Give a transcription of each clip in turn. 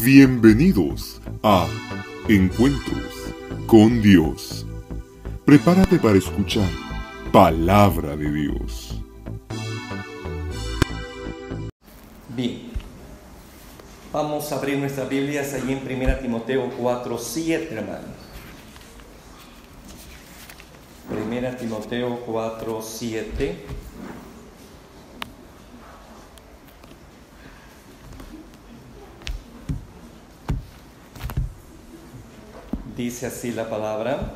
Bienvenidos a Encuentros con Dios. Prepárate para escuchar Palabra de Dios. Bien, vamos a abrir nuestras Biblias allí en 1 Timoteo 4:7, hermanos. 1 Timoteo 4:7. Dice así la palabra: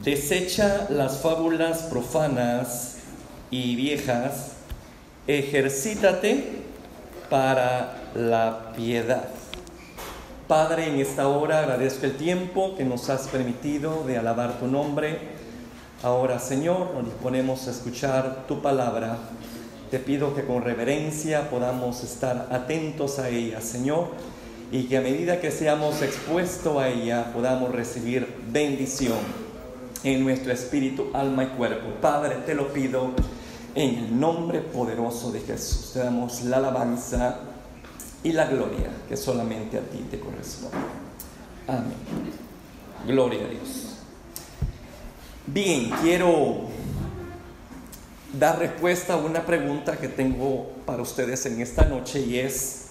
desecha las fábulas profanas y viejas, ejercítate para la piedad. Padre, en esta hora agradezco el tiempo que nos has permitido de alabar tu nombre. Ahora, Señor, nos disponemos a escuchar tu palabra. Te pido que con reverencia podamos estar atentos a ella, Señor, y que a medida que seamos expuestos a ella podamos recibir bendición en nuestro espíritu, alma y cuerpo. Padre, te lo pido en el nombre poderoso de Jesús. Te damos la alabanza y la gloria que solamente a ti te corresponde. Amén. Gloria a Dios. Bien, quiero dar respuesta a una pregunta que tengo para ustedes en esta noche, y es: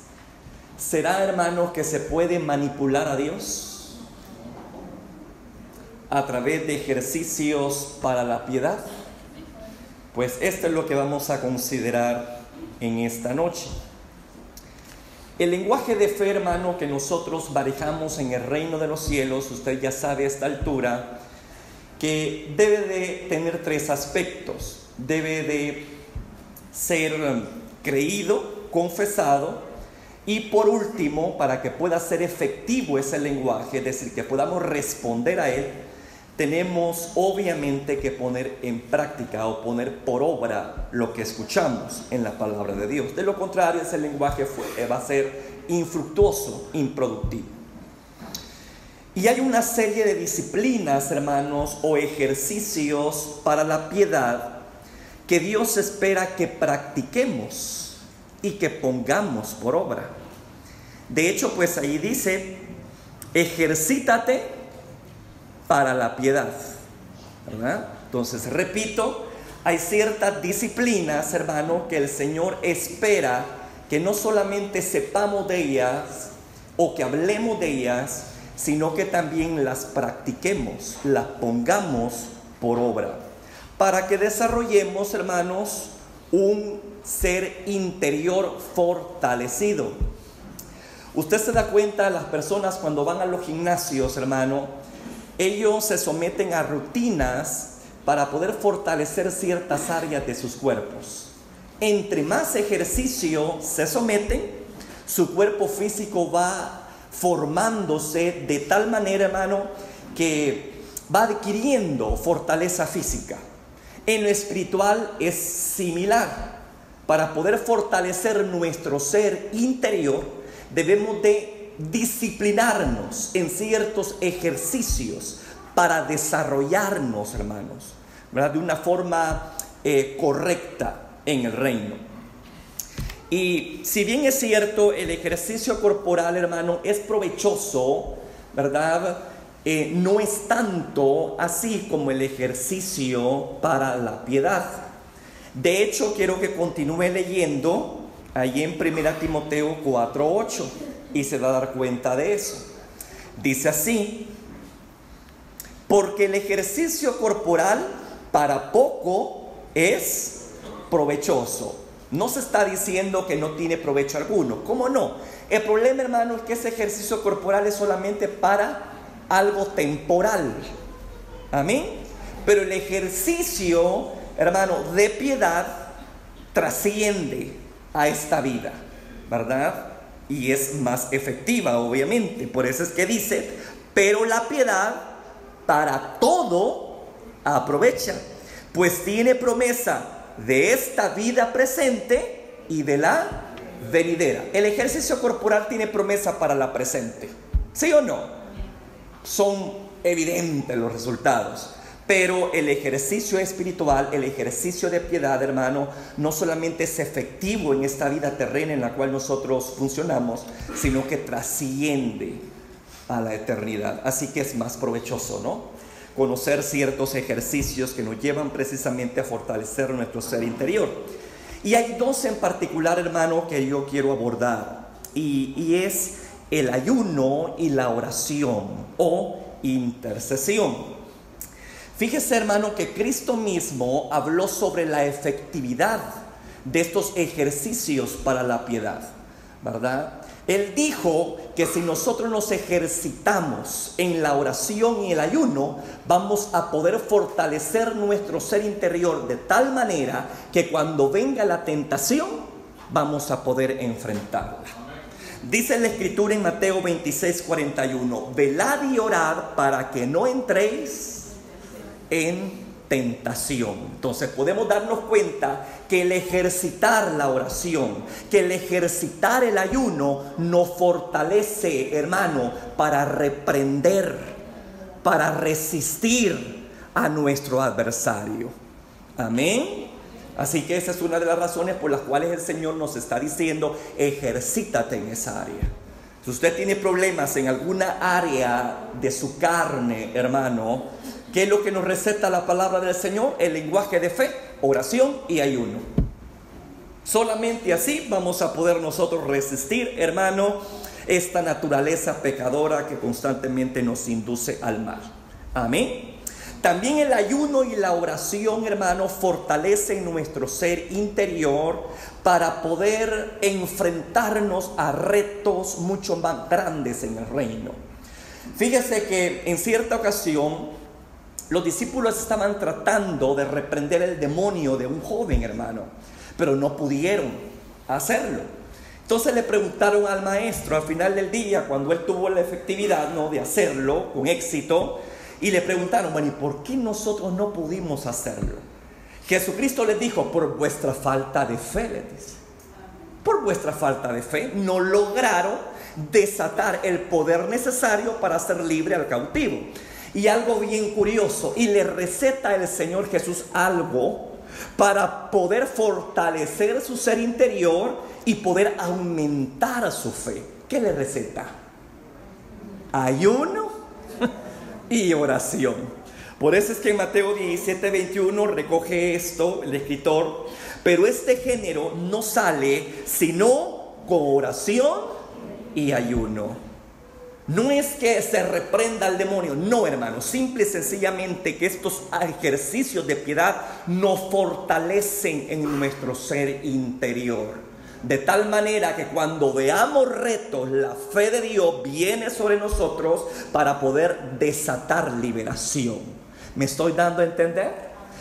¿será, hermanos, que se puede manipular a Dios a través de ejercicios para la piedad? Pues esto es lo que vamos a considerar en esta noche. El lenguaje de fe, hermano, que nosotros barajamos en el reino de los cielos, usted ya sabe a esta altura, que debe de tener tres aspectos. Debe de ser creído, confesado, y por último, para que pueda ser efectivo ese lenguaje, es decir, que podamos responder a él, tenemos obviamente que poner en práctica o poner por obra lo que escuchamos en la palabra de Dios. De lo contrario, ese lenguaje va a ser infructuoso, improductivo. Y hay una serie de disciplinas, hermanos, o ejercicios para la piedad que Dios espera que practiquemos y que pongamos por obra. De hecho, pues ahí dice: ejercítate para la piedad, ¿verdad? Entonces, repito, hay ciertas disciplinas, hermano, que el Señor espera que no solamente sepamos de ellas o que hablemos de ellas, sino que también las practiquemos, las pongamos por obra, para que desarrollemos, hermanos, un ser interior fortalecido. Usted se da cuenta, las personas cuando van a los gimnasios, hermano, ellos se someten a rutinas para poder fortalecer ciertas áreas de sus cuerpos. Entre más ejercicio se someten, su cuerpo físico va formándose de tal manera, hermano, que va adquiriendo fortaleza física. En lo espiritual es similar. Para poder fortalecer nuestro ser interior, debemos de disciplinarnos en ciertos ejercicios para desarrollarnos, hermanos, ¿verdad?, de una forma correcta en el reino. Y si bien es cierto, el ejercicio corporal, hermano, es provechoso, ¿verdad?, no es tanto así como el ejercicio para la piedad. De hecho, quiero que continúe leyendo allí en 1 Timoteo 4:8 y se va a dar cuenta de eso. Dice así: porque el ejercicio corporal para poco es provechoso. No se está diciendo que no tiene provecho alguno. ¿Cómo no? El problema, hermano, es que ese ejercicio corporal es solamente para algo temporal. Amén. Pero el ejercicio, hermano, de piedad trasciende a esta vida, ¿verdad? Y es más efectiva, obviamente. Por eso es que dice: pero la piedad para todo aprovecha, pues tiene promesa de esta vida presente y de la venidera. El ejercicio corporal tiene promesa para la presente, ¿sí o no? Son evidentes los resultados. Pero el ejercicio espiritual, el ejercicio de piedad, hermano, no solamente es efectivo en esta vida terrena en la cual nosotros funcionamos, sino que trasciende a la eternidad. Así que es más provechoso, ¿no? Conocer ciertos ejercicios que nos llevan precisamente a fortalecer nuestro ser interior. Y hay dos en particular, hermano, que yo quiero abordar. Y es el ayuno y la oración o intercesión. Fíjese, hermano, que Cristo mismo habló sobre la efectividad de estos ejercicios para la piedad, ¿verdad? Él dijo que si nosotros nos ejercitamos en la oración y el ayuno, vamos a poder fortalecer nuestro ser interior de tal manera que cuando venga la tentación, vamos a poder enfrentarla. Dice la Escritura en Mateo 26:41, velad y orad para que no entréis en tentación. Entonces podemos darnos cuenta que el ejercitar la oración, que el ejercitar el ayuno nos fortalece, hermano, para reprender, para resistir a nuestro adversario. Amén. Así que esa es una de las razones por las cuales el Señor nos está diciendo, ejercítate en esa área. Si usted tiene problemas en alguna área de su carne, hermano, ¿qué es lo que nos receta la palabra del Señor? El lenguaje de fe, oración y ayuno. Solamente así vamos a poder nosotros resistir, hermano, esta naturaleza pecadora que constantemente nos induce al mal. Amén. También el ayuno y la oración, hermano, fortalecen nuestro ser interior para poder enfrentarnos a retos mucho más grandes en el reino. Fíjese que en cierta ocasión los discípulos estaban tratando de reprender el demonio de un joven, hermano, pero no pudieron hacerlo. Entonces le preguntaron al maestro al final del día, cuando él tuvo la efectividad, ¿no?, de hacerlo con éxito, y le preguntaron, bueno, ¿y por qué nosotros no pudimos hacerlo? Jesucristo les dijo, por vuestra falta de fe, les dice. Por vuestra falta de fe no lograron desatar el poder necesario para hacer libre al cautivo. Y algo bien curioso, y le receta el Señor Jesús algo para poder fortalecer su ser interior y poder aumentar su fe. ¿Qué le receta? Ayuno y oración. Por eso es que en Mateo 17:21 recoge esto el escritor, pero este género no sale sino con oración y ayuno. No es que se reprenda al demonio, no, hermano, simple y sencillamente que estos ejercicios de piedad nos fortalecen en nuestro ser interior. De tal manera que cuando veamos retos, la fe de Dios viene sobre nosotros para poder desatar liberación. ¿Me estoy dando a entender?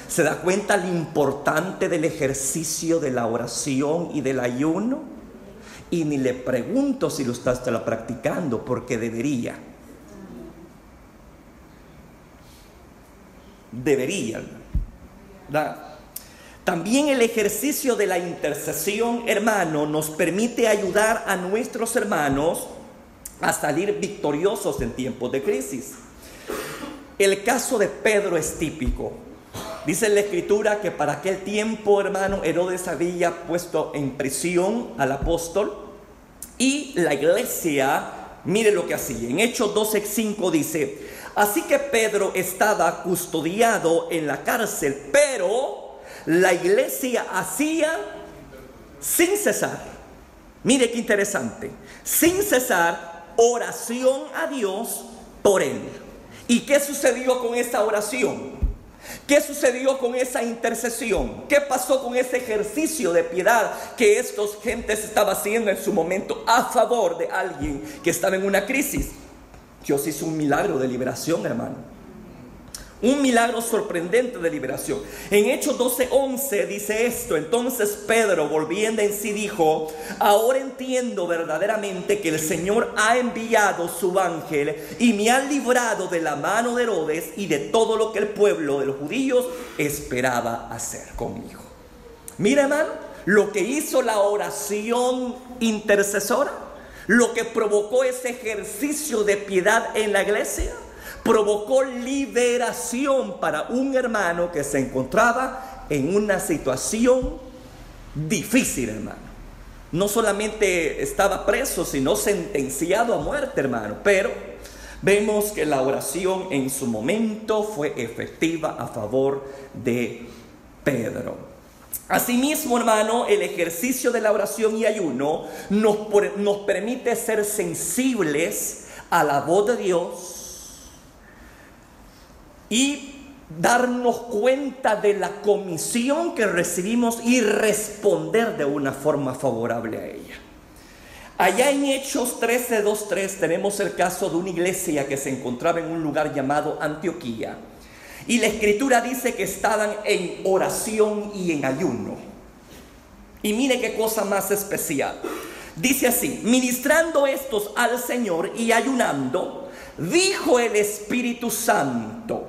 ¿Se da cuenta lo importante del ejercicio de la oración y del ayuno? Y ni le pregunto si lo está practicando, porque debería. Debería, ¿verdad? También el ejercicio de la intercesión, hermano, nos permite ayudar a nuestros hermanos a salir victoriosos en tiempos de crisis. El caso de Pedro es típico. Dice en la Escritura que para aquel tiempo, hermano, Herodes había puesto en prisión al apóstol y la iglesia, mire lo que hacía. En Hechos 12:5 dice, así que Pedro estaba custodiado en la cárcel, pero la iglesia hacía sin cesar, mire qué interesante, sin cesar oración a Dios por él. ¿Y qué sucedió con esta oración? ¿Qué sucedió con esa intercesión? ¿Qué pasó con ese ejercicio de piedad que estos gentes estaban haciendo en su momento a favor de alguien que estaba en una crisis? Dios hizo un milagro de liberación, hermano. Un milagro sorprendente de liberación. En Hechos 12:11 dice esto. Entonces Pedro, volviendo en sí, dijo, ahora entiendo verdaderamente que el Señor ha enviado su ángel y me ha librado de la mano de Herodes y de todo lo que el pueblo de los judíos esperaba hacer conmigo. Mira, hermano, lo que hizo la oración intercesora, lo que provocó ese ejercicio de piedad en la iglesia, provocó liberación para un hermano que se encontraba en una situación difícil, hermano. No solamente estaba preso, sino sentenciado a muerte, hermano. Pero vemos que la oración en su momento fue efectiva a favor de Pedro. Asimismo, hermano, el ejercicio de la oración y ayuno nos permite ser sensibles a la voz de Dios y darnos cuenta de la comisión que recibimos y responder de una forma favorable a ella. Allá en Hechos 13:2-3 tenemos el caso de una iglesia que se encontraba en un lugar llamado Antioquía. Y la escritura dice que estaban en oración y en ayuno. Y mire qué cosa más especial. Dice así: ministrando estos al Señor y ayunando, dijo el Espíritu Santo: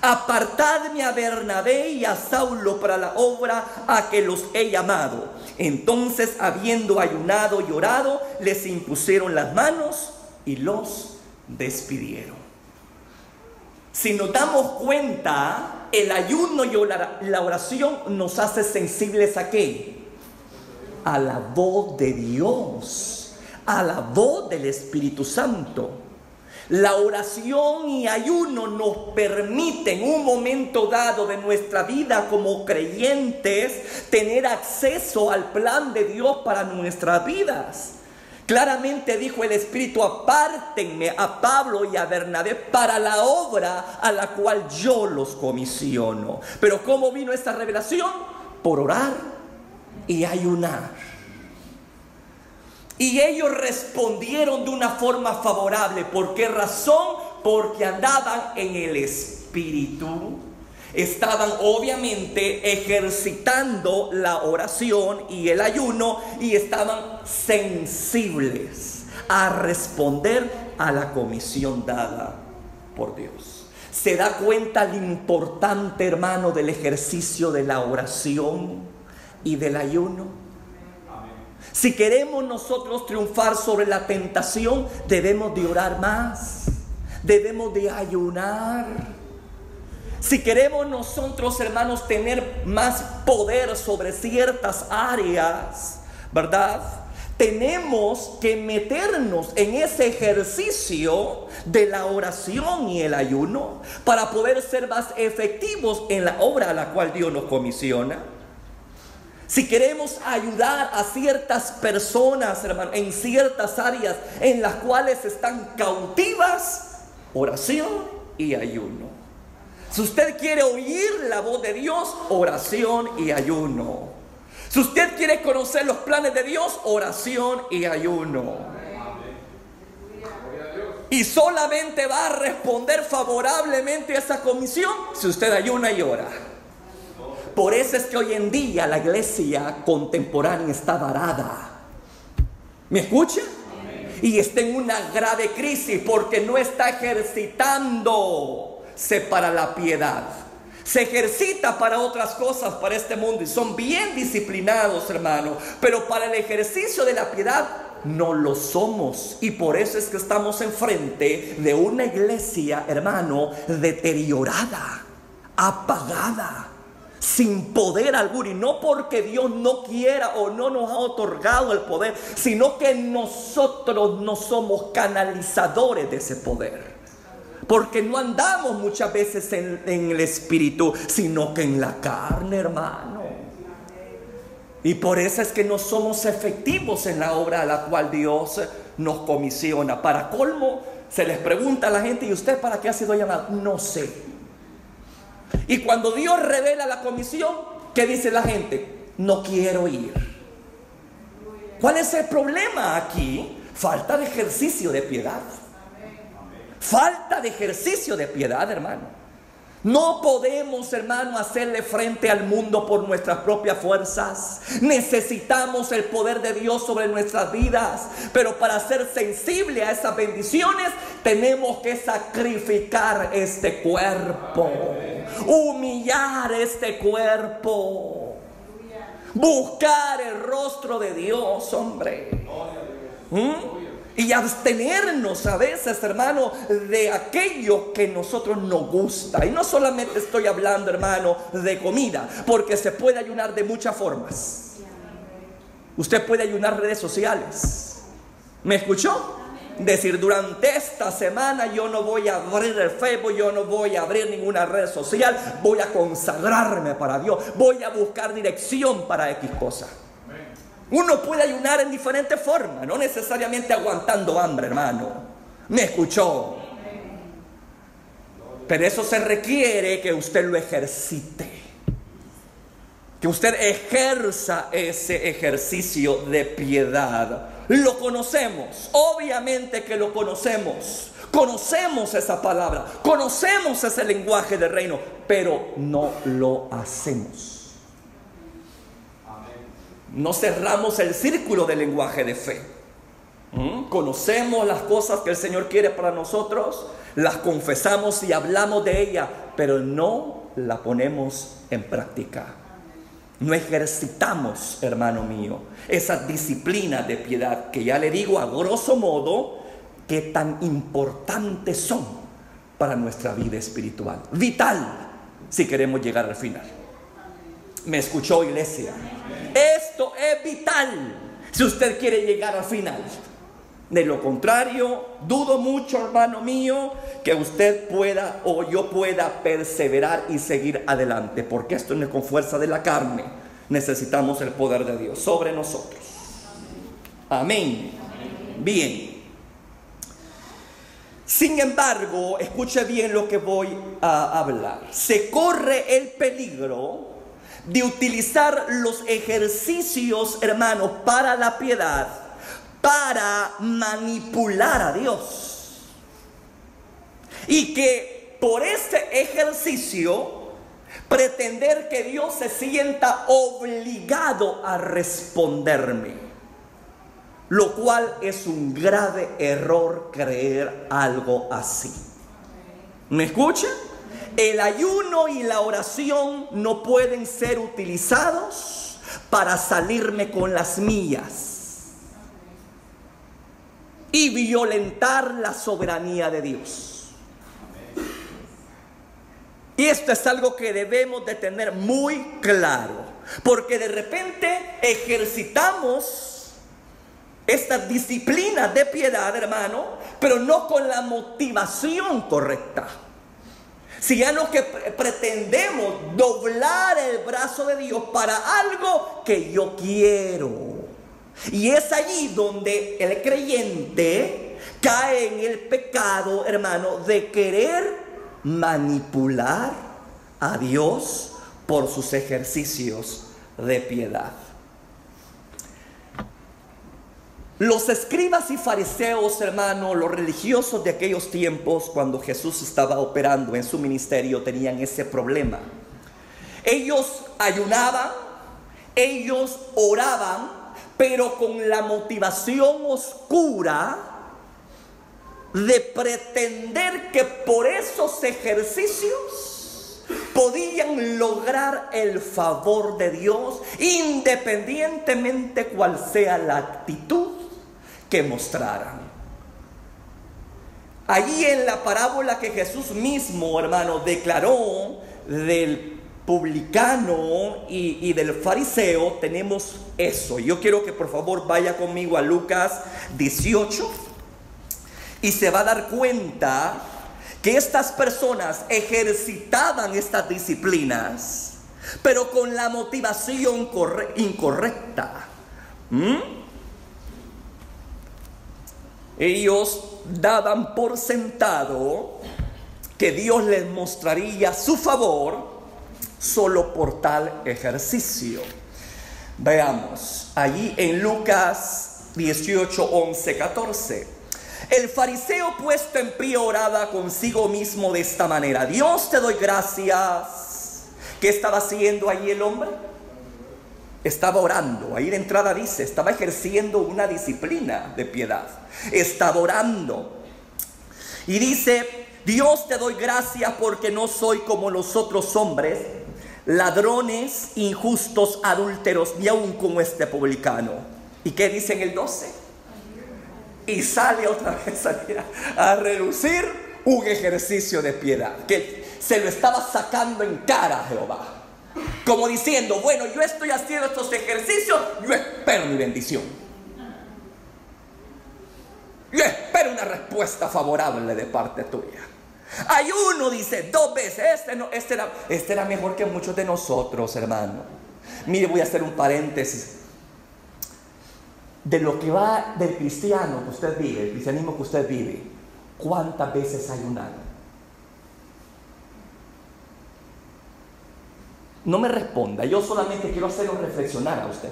apartadme a Bernabé y a Saulo para la obra a que los he llamado. Entonces, habiendo ayunado y orado, les impusieron las manos y los despidieron. Si nos damos cuenta, el ayuno y la oración nos hace sensibles ¿a qué? A la voz de Dios, a la voz del Espíritu Santo. La oración y ayuno nos permiten en un momento dado de nuestra vida como creyentes tener acceso al plan de Dios para nuestras vidas. Claramente dijo el Espíritu: apártenme a Pablo y a Bernabé para la obra a la cual yo los comisiono. Pero ¿cómo vino esta revelación? Por orar y ayunar. Y ellos respondieron de una forma favorable. ¿Por qué razón? Porque andaban en el Espíritu. Estaban obviamente ejercitando la oración y el ayuno y estaban sensibles a responder a la comisión dada por Dios. ¿Se da cuenta lo importante, hermano, del ejercicio de la oración y del ayuno? Si queremos nosotros triunfar sobre la tentación, debemos de orar más, debemos de ayunar. Si queremos nosotros, hermanos, tener más poder sobre ciertas áreas, ¿verdad? Tenemos que meternos en ese ejercicio de la oración y el ayuno para poder ser más efectivos en la obra a la cual Dios nos comisiona. Si queremos ayudar a ciertas personas, hermano, en ciertas áreas en las cuales están cautivas, oración y ayuno. Si usted quiere oír la voz de Dios, oración y ayuno. Si usted quiere conocer los planes de Dios, oración y ayuno. Y solamente va a responder favorablemente a esa comisión si usted ayuna y ora. Por eso es que hoy en día la iglesia contemporánea está varada. ¿Me escucha? Y está en una grave crisis porque no está ejercitándose para la piedad. Se ejercita para otras cosas, para este mundo, y son bien disciplinados, hermano, pero para el ejercicio de la piedad no lo somos. Y por eso es que estamos enfrente de una iglesia, hermano, deteriorada, apagada, sin poder alguno. Y no porque Dios no quiera o no nos ha otorgado el poder, sino que nosotros no somos canalizadores de ese poder. Porque no andamos muchas veces en el Espíritu, sino que en la carne, hermano. Y por eso es que no somos efectivos en la obra a la cual Dios nos comisiona. Para colmo, se les pregunta a la gente: ¿y usted para qué ha sido llamado? No sé. Y cuando Dios revela la comisión, ¿qué dice la gente? No quiero ir. ¿Cuál es el problema aquí? Falta de ejercicio de piedad. Falta de ejercicio de piedad, hermano. No podemos, hermano, hacerle frente al mundo por nuestras propias fuerzas. Necesitamos el poder de Dios sobre nuestras vidas. Pero para ser sensible a esas bendiciones, tenemos que sacrificar este cuerpo, humillar este cuerpo, buscar el rostro de Dios, hombre. y abstenernos a veces, hermano, de aquello que a nosotros nos gusta. Y no solamente estoy hablando, hermano, de comida, porque se puede ayunar de muchas formas. Usted puede ayunar redes sociales. ¿Me escuchó? Decir, durante esta semana yo no voy a abrir el Facebook, yo no voy a abrir ninguna red social, voy a consagrarme para Dios, voy a buscar dirección para X cosa. Uno puede ayunar en diferentes formas, no necesariamente aguantando hambre, hermano. ¿Me escuchó? Pero eso se requiere que usted lo ejercite, que usted ejerza ese ejercicio de piedad. Lo conocemos, obviamente que lo conocemos. Conocemos esa palabra, conocemos ese lenguaje del reino, pero no lo hacemos. No cerramos el círculo del lenguaje de fe. Conocemos las cosas que el Señor quiere para nosotros, las confesamos y hablamos de ellas, pero no la ponemos en práctica. No ejercitamos, hermano mío, esas disciplinas de piedad que ya le digo a grosso modo qué tan importantes son para nuestra vida espiritual. Vital si queremos llegar al final. ¿Me escuchó, iglesia? Esto es vital si usted quiere llegar al final. De lo contrario, dudo mucho, hermano mío, que usted pueda o yo pueda perseverar y seguir adelante, porque esto no es con fuerza de la carne. Necesitamos el poder de Dios sobre nosotros. Amén. Bien. Sin embargo, escuche bien lo que voy a hablar. Se corre el peligro de utilizar los ejercicios, hermanos, para la piedad, para manipular a Dios. Y que por este ejercicio pretender que Dios se sienta obligado a responderme, lo cual es un grave error creer algo así. ¿Me escuchan? El ayuno y la oración no pueden ser utilizados para salirme con las mías y violentar la soberanía de Dios. Y esto es algo que debemos de tener muy claro, porque de repente ejercitamos estas disciplinas de piedad, hermano, pero no con la motivación correcta. Si ya no que pretendemos doblar el brazo de Dios para algo que yo quiero. Y es allí donde el creyente cae en el pecado, hermano, de querer manipular a Dios por sus ejercicios de piedad. Los escribas y fariseos, hermano, los religiosos de aquellos tiempos, cuando Jesús estaba operando en su ministerio, tenían ese problema. Ellos ayunaban, ellos oraban, pero con la motivación oscura de pretender que por esos ejercicios podían lograr el favor de Dios, independientemente cuál sea la actitud que mostraran. Allí en la parábola que Jesús mismo, hermano, declaró del publicano y del fariseo, tenemos eso. Yo quiero que por favor vaya conmigo a Lucas 18 y se va a dar cuenta que estas personas ejercitaban estas disciplinas, pero con la motivación incorrecta. Ellos daban por sentado que Dios les mostraría su favor solo por tal ejercicio. Veamos, allí en Lucas 18, 11, 14. El fariseo puesto en pie oraba consigo mismo de esta manera: Dios, te doy gracias. ¿Qué estaba haciendo allí el hombre? Estaba orando. Ahí de entrada dice, estaba ejerciendo una disciplina de piedad. Estaba orando. Y dice: Dios, te doy gracias porque no soy como los otros hombres, ladrones, injustos, adúlteros, ni aun como este publicano. ¿Y qué dice en el 12? y sale otra vez a relucir un ejercicio de piedad que se lo estaba sacando en cara a Jehová, como diciendo: bueno, yo estoy haciendo estos ejercicios, yo espero mi bendición, yo espero una respuesta favorable de parte tuya. Ayuno, dice, 2 veces. Este era mejor que muchos de nosotros, hermano. Mire, voy a hacer un paréntesis de lo que va del cristiano que usted vive, el cristianismo que usted vive. ¿Cuántas veces ayunar? No me responda, yo solamente quiero hacerlo reflexionar a usted.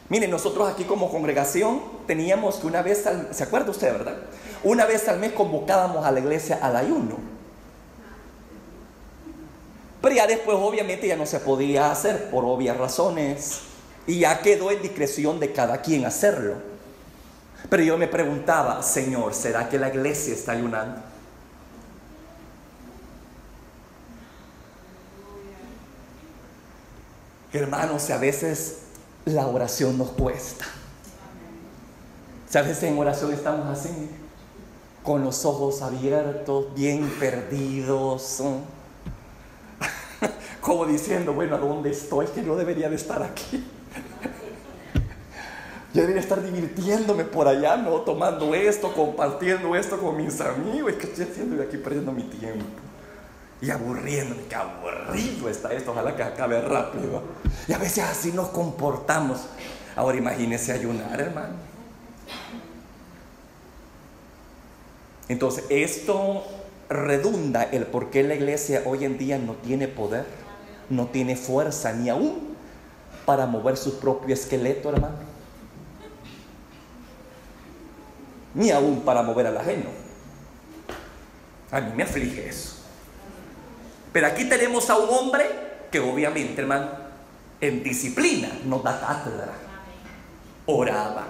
Miren, nosotros aquí como congregación teníamos que una vez al mes, ¿se acuerda usted, verdad? Una vez al mes convocábamos a la iglesia al ayuno. Pero ya después obviamente ya no se podía hacer por obvias razones y ya quedó en discreción de cada quien hacerlo. Pero yo me preguntaba: Señor, ¿será que la iglesia está ayunando? Hermanos, a veces la oración nos cuesta. A veces en oración estamos así, con los ojos abiertos, bien perdidos, como diciendo: bueno, ¿a dónde estoy? Que no debería de estar aquí. Yo debería estar divirtiéndome por allá, ¿no? Tomando esto, compartiendo esto con mis amigos. ¿Qué estoy haciendo yo aquí perdiendo mi tiempo? Y aburriéndome, qué aburrido está esto, ojalá que acabe rápido. Y a veces así nos comportamos. Ahora imagínese ayunar, hermano. Entonces esto redunda el por qué la iglesia hoy en día no tiene poder, no tiene fuerza ni aún para mover su propio esqueleto, hermano, ni aún para mover al ajeno. A mí me aflige eso. Pero aquí tenemos a un hombre que obviamente, hermano, en disciplina nos da cátedra. Oraba,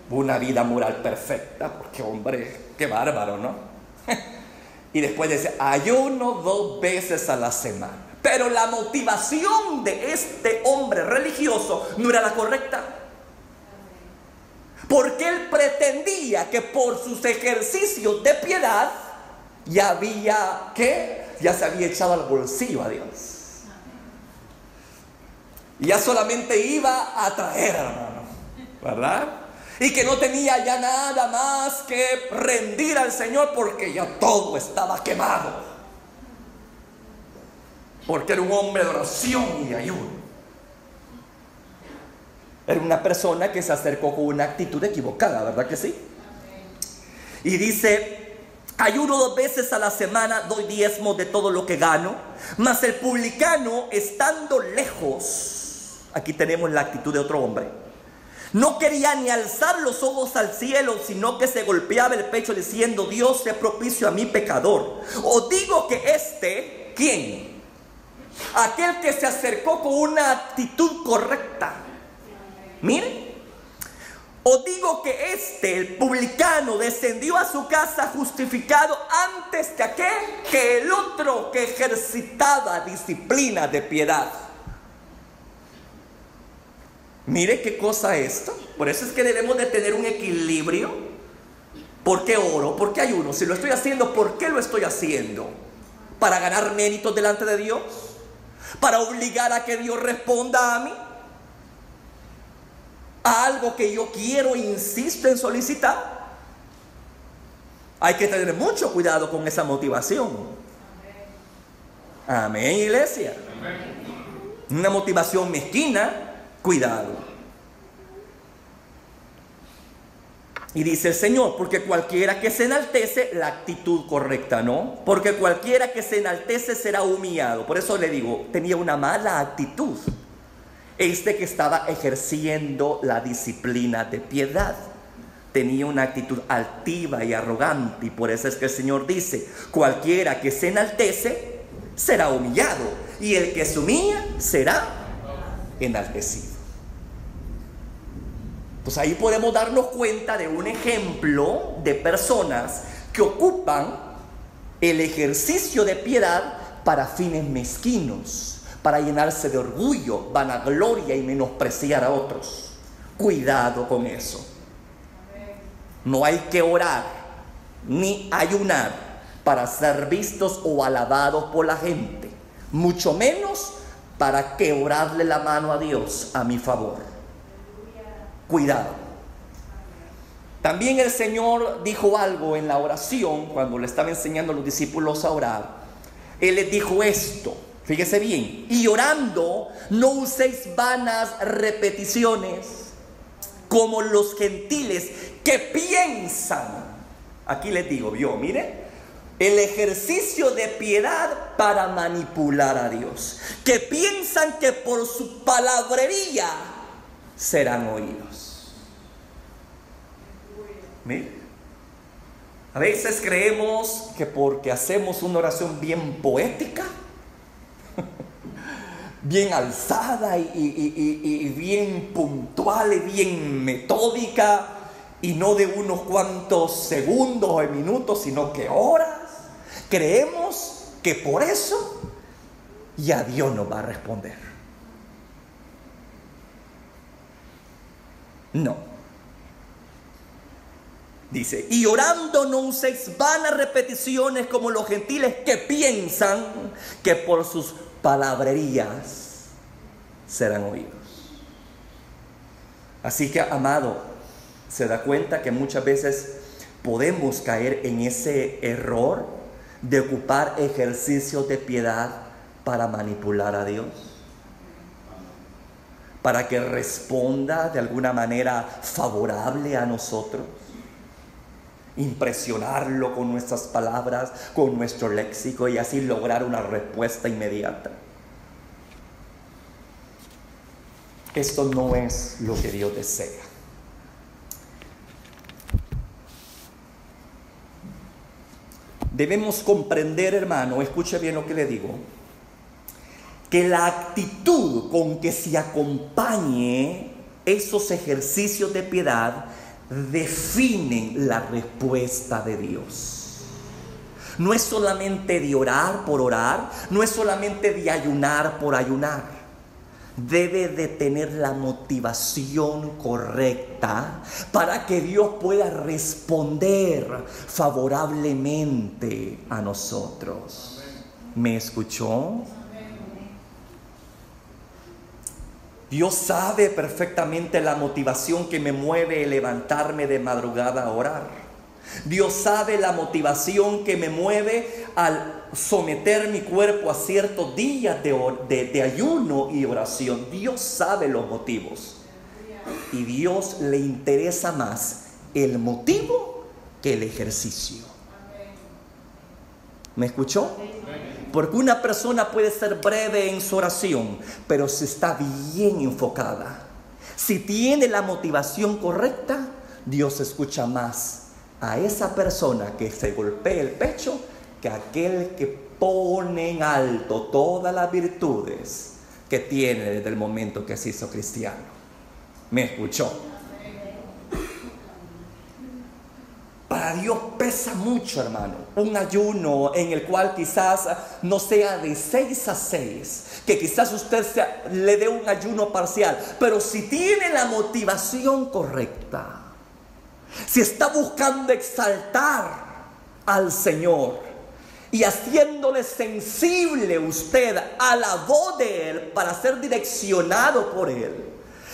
una vida moral perfecta, porque hombre, qué bárbaro, ¿no? Y después dice: ayuno 2 veces a la semana. Pero la motivación de este hombre religioso no era la correcta, porque él pretendía que por sus ejercicios de piedad ya había, ¿qué? Ya se había echado al bolsillo a Dios. Y ya solamente iba a traer, hermano, ¿verdad? Y que no tenía ya nada más que rendir al Señor, porque ya todo estaba quemado. Porque era un hombre de oración y de ayuno. Era una persona que se acercó con una actitud equivocada, ¿verdad que sí? Y dice: ayuno 2 veces a la semana, doy diezmos de todo lo que gano. Mas el publicano, estando lejos, aquí tenemos la actitud de otro hombre, no quería ni alzar los ojos al cielo, sino que se golpeaba el pecho diciendo: Dios, sé propicio a mi pecador. Os digo que ¿quién? Aquel que se acercó con una actitud correcta. Miren, os digo que el publicano, descendió a su casa justificado antes que aquel, que el otro que ejercitaba disciplina de piedad. Mire qué cosa esto. Por eso es que debemos de tener un equilibrio. ¿Por qué oro? ¿Por qué ayuno? Si lo estoy haciendo, ¿por qué lo estoy haciendo? ¿Para ganar méritos delante de Dios? ¿Para obligar a que Dios responda a mí? ¿A algo que yo quiero e insisto en solicitar? Hay que tener mucho cuidado con esa motivación. Amén, iglesia. Una motivación mezquina, cuidado. Y dice el Señor: porque cualquiera que se enaltece, la actitud correcta, ¿no? Porque cualquiera que se enaltece será humillado. Por eso le digo, tenía una mala actitud que estaba ejerciendo la disciplina de piedad. Tenía una actitud altiva y arrogante, y por eso es que el Señor dice: cualquiera que se enaltece será humillado, y el que se humilla será enaltecido. Pues ahí podemos darnos cuenta de un ejemplo de personas que ocupan el ejercicio de piedad para fines mezquinos, para llenarse de orgullo, vanagloria y menospreciar a otros. Cuidado con eso. No hay que orar ni ayunar para ser vistos o alabados por la gente, mucho menos para quebrarle la mano a Dios a mi favor. Cuidado. También el Señor dijo algo en la oración cuando le estaba enseñando a los discípulos a orar. Él les dijo esto, fíjese bien: y orando no uséis vanas repeticiones como los gentiles que piensan. Aquí les digo, mire, el ejercicio de piedad para manipular a Dios, que piensan que por su palabrería serán oídos. Mire, a veces creemos que porque hacemos una oración bien poética, bien alzada y bien puntual y bien metódica, y no de unos cuantos segundos o minutos, sino que horas, creemos que por eso ya Dios nos va a responder. No. Dice: y orando no uséis vanas repeticiones como los gentiles que piensan que por sus palabrerías serán oídos. Así que, amado, se da cuenta que muchas veces podemos caer en ese error de ocupar ejercicios de piedad para manipular a Dios, para que responda de alguna manera favorable a nosotros, impresionarlo con nuestras palabras, con nuestro léxico, y así lograr una respuesta inmediata. Esto no es lo que Dios desea. Debemos comprender, hermano, escuche bien lo que le digo, que la actitud con que se acompañe esos ejercicios de piedad definen la respuesta de Dios. No es solamente de orar por orar, no es solamente de ayunar por ayunar. Debe de tener la motivación correcta para que Dios pueda responder favorablemente a nosotros. ¿Me escuchó? Dios sabe perfectamente la motivación que me mueve a levantarme de madrugada a orar. Dios sabe la motivación que me mueve al someter mi cuerpo a ciertos días de ayuno y oración. Dios sabe los motivos. Y Dios le interesa más el motivo que el ejercicio. ¿Me escuchó? Porque una persona puede ser breve en su oración, pero si está bien enfocada, si tiene la motivación correcta, Dios escucha más a esa persona que se golpea el pecho que aquel que pone en alto todas las virtudes que tiene desde el momento que se hizo cristiano. ¿Me escuchó? Para Dios pesa mucho, hermano, un ayuno en el cual quizás no sea de 6 a 6, que quizás usted le dé un ayuno parcial, pero si tiene la motivación correcta, si está buscando exaltar al Señor y haciéndole sensible usted a la voz de Él para ser direccionado por Él,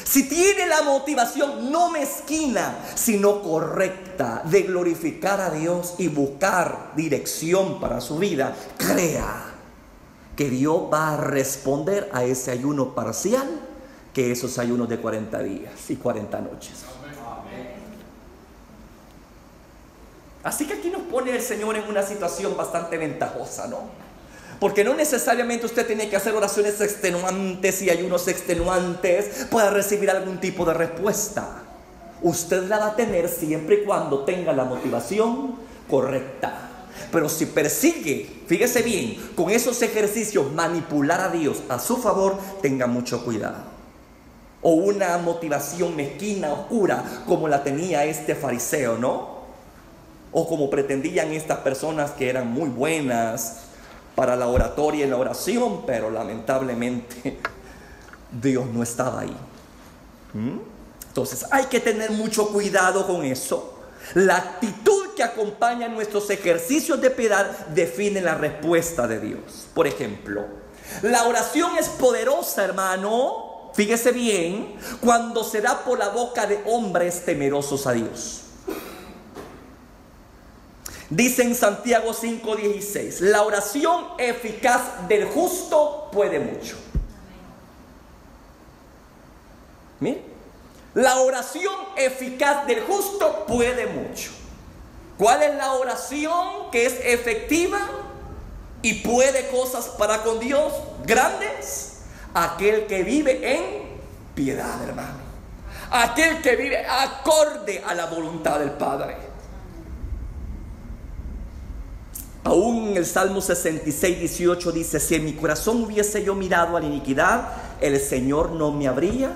si tiene la motivación no mezquina, sino correcta de glorificar a Dios y buscar dirección para su vida, crea que Dios va a responder a ese ayuno parcial, que esos ayunos de 40 días y 40 noches. Así que aquí nos pone el Señor en una situación bastante ventajosa, ¿no? Porque no necesariamente usted tiene que hacer oraciones extenuantes y ayunos extenuantes para recibir algún tipo de respuesta. Usted la va a tener siempre y cuando tenga la motivación correcta. Pero si persigue, fíjese bien, con esos ejercicios manipular a Dios a su favor, tenga mucho cuidado. O una motivación mezquina, oscura, como la tenía este fariseo, ¿no? O como pretendían estas personas que eran muy buenas, para la oratoria y la oración, pero lamentablemente Dios no estaba ahí. Entonces hay que tener mucho cuidado con eso. La actitud que acompaña nuestros ejercicios de piedad define la respuesta de Dios. Por ejemplo, la oración es poderosa, hermano, fíjese bien, cuando se da por la boca de hombres temerosos a Dios. Dice en Santiago 5:16, la oración eficaz del justo puede mucho. Mire, la oración eficaz del justo puede mucho. ¿Cuál es la oración que es efectiva y puede cosas para con Dios grandes? Aquel que vive en piedad, hermano. Aquel que vive acorde a la voluntad del Padre. Aún en el Salmo 66:18 dice: si en mi corazón hubiese yo mirado a la iniquidad, el Señor no me habría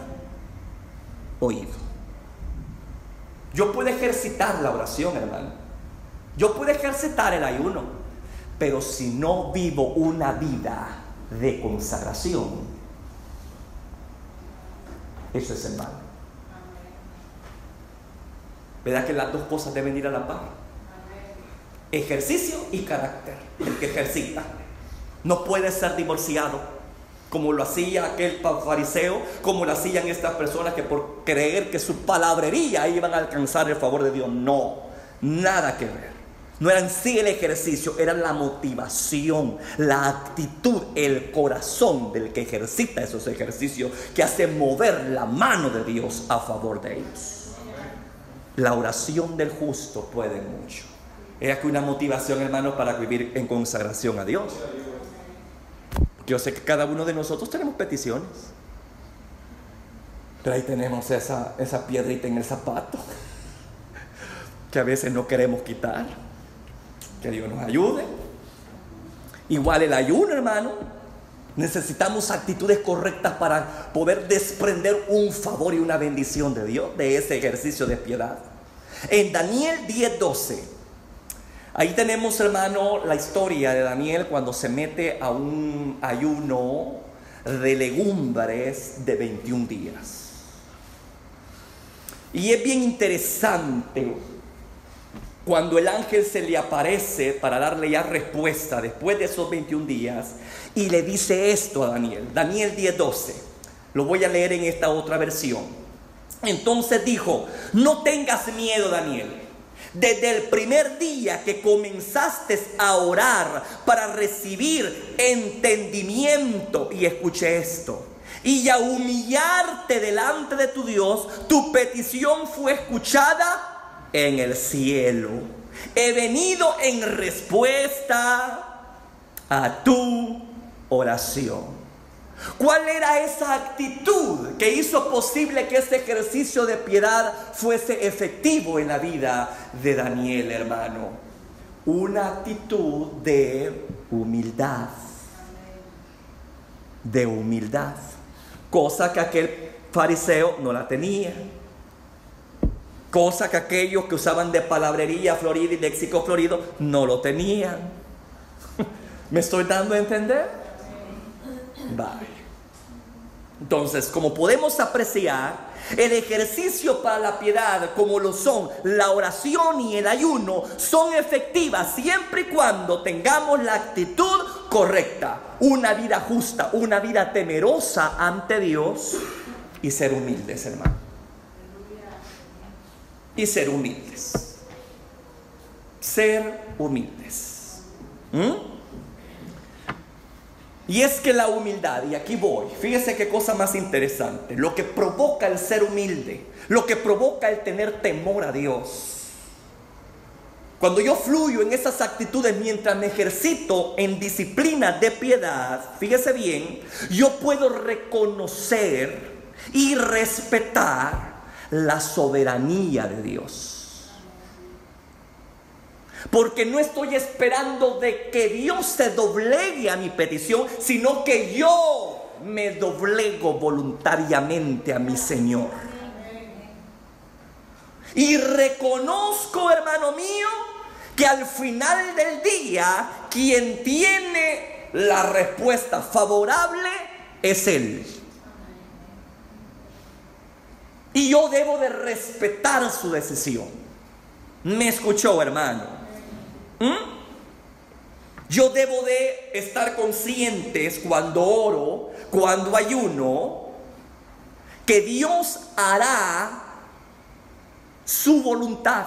oído. Yo puedo ejercitar la oración, hermano. Yo puedo ejercitar el ayuno, pero si no vivo una vida de consagración, eso es el mal. ¿Verdad que las dos cosas deben ir a la par? Ejercicio y carácter. El que ejercita no puede ser divorciado, como lo hacía aquel fariseo, como lo hacían estas personas que por creer que su palabrería iban a alcanzar el favor de Dios. No, nada que ver. No era en sí el ejercicio, era la motivación, la actitud, el corazón del que ejercita esos ejercicios, que hace mover la mano de Dios a favor de ellos. La oración del justo puede mucho. Es aquí una motivación, hermano, para vivir en consagración a Dios. Yo sé que cada uno de nosotros tenemos peticiones, pero ahí tenemos esa piedrita en el zapato que a veces no queremos quitar. Que Dios nos ayude. Igual el ayuno, hermano. Necesitamos actitudes correctas para poder desprender un favor y una bendición de Dios de ese ejercicio de piedad. En Daniel 10:12, ahí tenemos, hermano, la historia de Daniel cuando se mete a un ayuno de legumbres de 21 días. Y es bien interesante cuando el ángel se le aparece para darle ya respuesta después de esos 21 días y le dice esto a Daniel. Daniel 10:12. Lo voy a leer en esta otra versión. Entonces dijo: no tengas miedo, Daniel. Desde el primer día que comenzaste a orar para recibir entendimiento, y escuche esto, y a humillarte delante de tu Dios, tu petición fue escuchada en el cielo. He venido en respuesta a tu oración. ¿Cuál era esa actitud que hizo posible que ese ejercicio de piedad fuese efectivo en la vida de Daniel, hermano? Una actitud de humildad. De humildad. Cosa que aquel fariseo no la tenía. Cosa que aquellos que usaban de palabrería florida y léxico florido no lo tenían. ¿Me estoy dando a entender? Vale. Entonces, como podemos apreciar, el ejercicio para la piedad, como lo son la oración y el ayuno, son efectivas siempre y cuando tengamos la actitud correcta, una vida justa, una vida temerosa ante Dios y ser humildes, hermano. Y ser humildes. Ser humildes. Y es que la humildad, y aquí voy, fíjese qué cosa más interesante, lo que provoca el ser humilde, lo que provoca el tener temor a Dios. Cuando yo fluyo en esas actitudes mientras me ejercito en disciplina de piedad, fíjese bien, yo puedo reconocer y respetar la soberanía de Dios. Porque no estoy esperando de que Dios se doblegue a mi petición, sino que yo me doblego voluntariamente a mi Señor. Y reconozco, hermano mío, que al final del día, quien tiene la respuesta favorable es Él. Y yo debo de respetar su decisión. ¿Me escuchó, hermano? Yo debo de estar conscientes cuando oro, cuando ayuno, que Dios hará su voluntad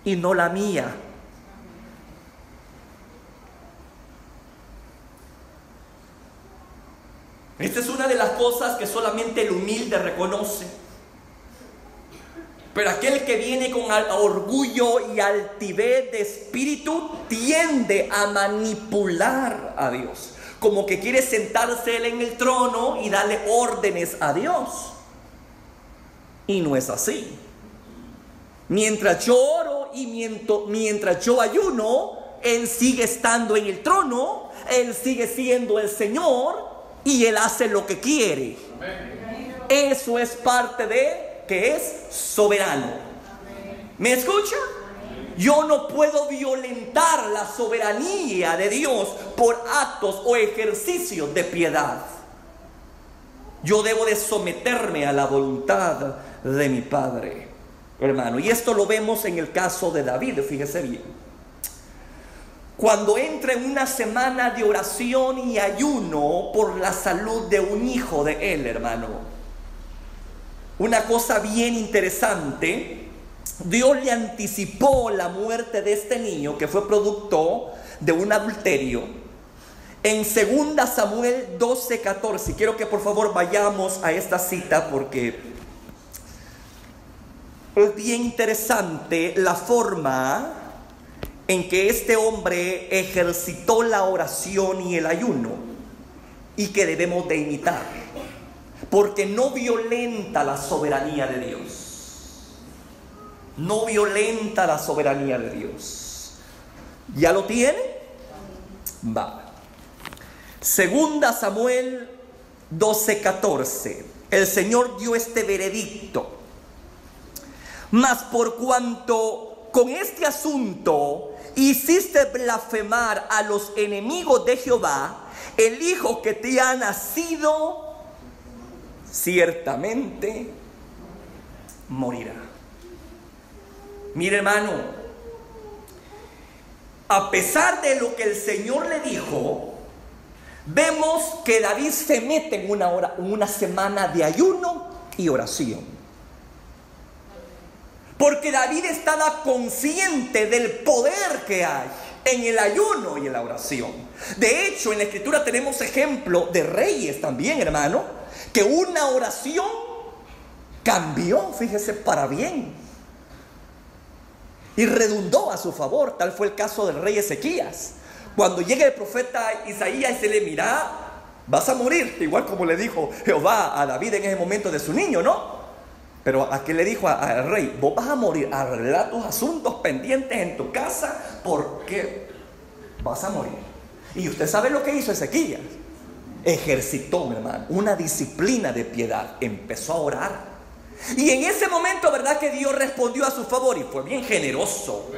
y no la mía. Esta es una de las cosas que solamente el humilde reconoce. Pero aquel que viene con orgullo y altivez de espíritu tiende a manipular a Dios. Como que quiere sentarse él en el trono y darle órdenes a Dios. Y no es así. Mientras yo oro y mientras yo ayuno, Él sigue estando en el trono, Él sigue siendo el Señor y Él hace lo que quiere. Eso es parte de que es soberano. ¿Me escucha? Yo no puedo violentar la soberanía de Dios por actos o ejercicios de piedad. Yo debo de someterme a la voluntad de mi Padre, hermano. Y esto lo vemos en el caso de David, fíjese bien. Cuando entra en una semana de oración y ayuno por la salud de un hijo de él, hermano. Una cosa bien interesante, Dios le anticipó la muerte de este niño que fue producto de un adulterio. En 2 Samuel 12:14, quiero que por favor vayamos a esta cita porque es bien interesante la forma en que este hombre ejercitó la oración y el ayuno y que debemos de imitar. Porque no violenta la soberanía de Dios. No violenta la soberanía de Dios. ¿Ya lo tiene? Va. 2 Samuel 12:14. El Señor dio este veredicto. Mas por cuanto con este asunto hiciste blasfemar a los enemigos de Jehová, el hijo que te ha nacido ciertamente morirá. Mire, hermano, a pesar de lo que el Señor le dijo, vemos que David se mete en una semana de ayuno y oración. Porque David estaba consciente del poder que hay en el ayuno y en la oración. De hecho, en la Escritura tenemos ejemplo de reyes también, hermano, que una oración cambió, fíjese, para bien y redundó a su favor. Tal fue el caso del rey Ezequías. Cuando llega el profeta Isaías y se le mira, vas a morir, igual como le dijo Jehová a David en ese momento de su niño, ¿no? Pero a qué le dijo al rey: vos vas a morir, arregla tus asuntos pendientes en tu casa porque vas a morir. Y usted sabe lo que hizo Ezequías. Ejercitó, mi hermano, una disciplina de piedad. Empezó a orar. Y en ese momento, ¿verdad?, que Dios respondió a su favor y fue bien generoso.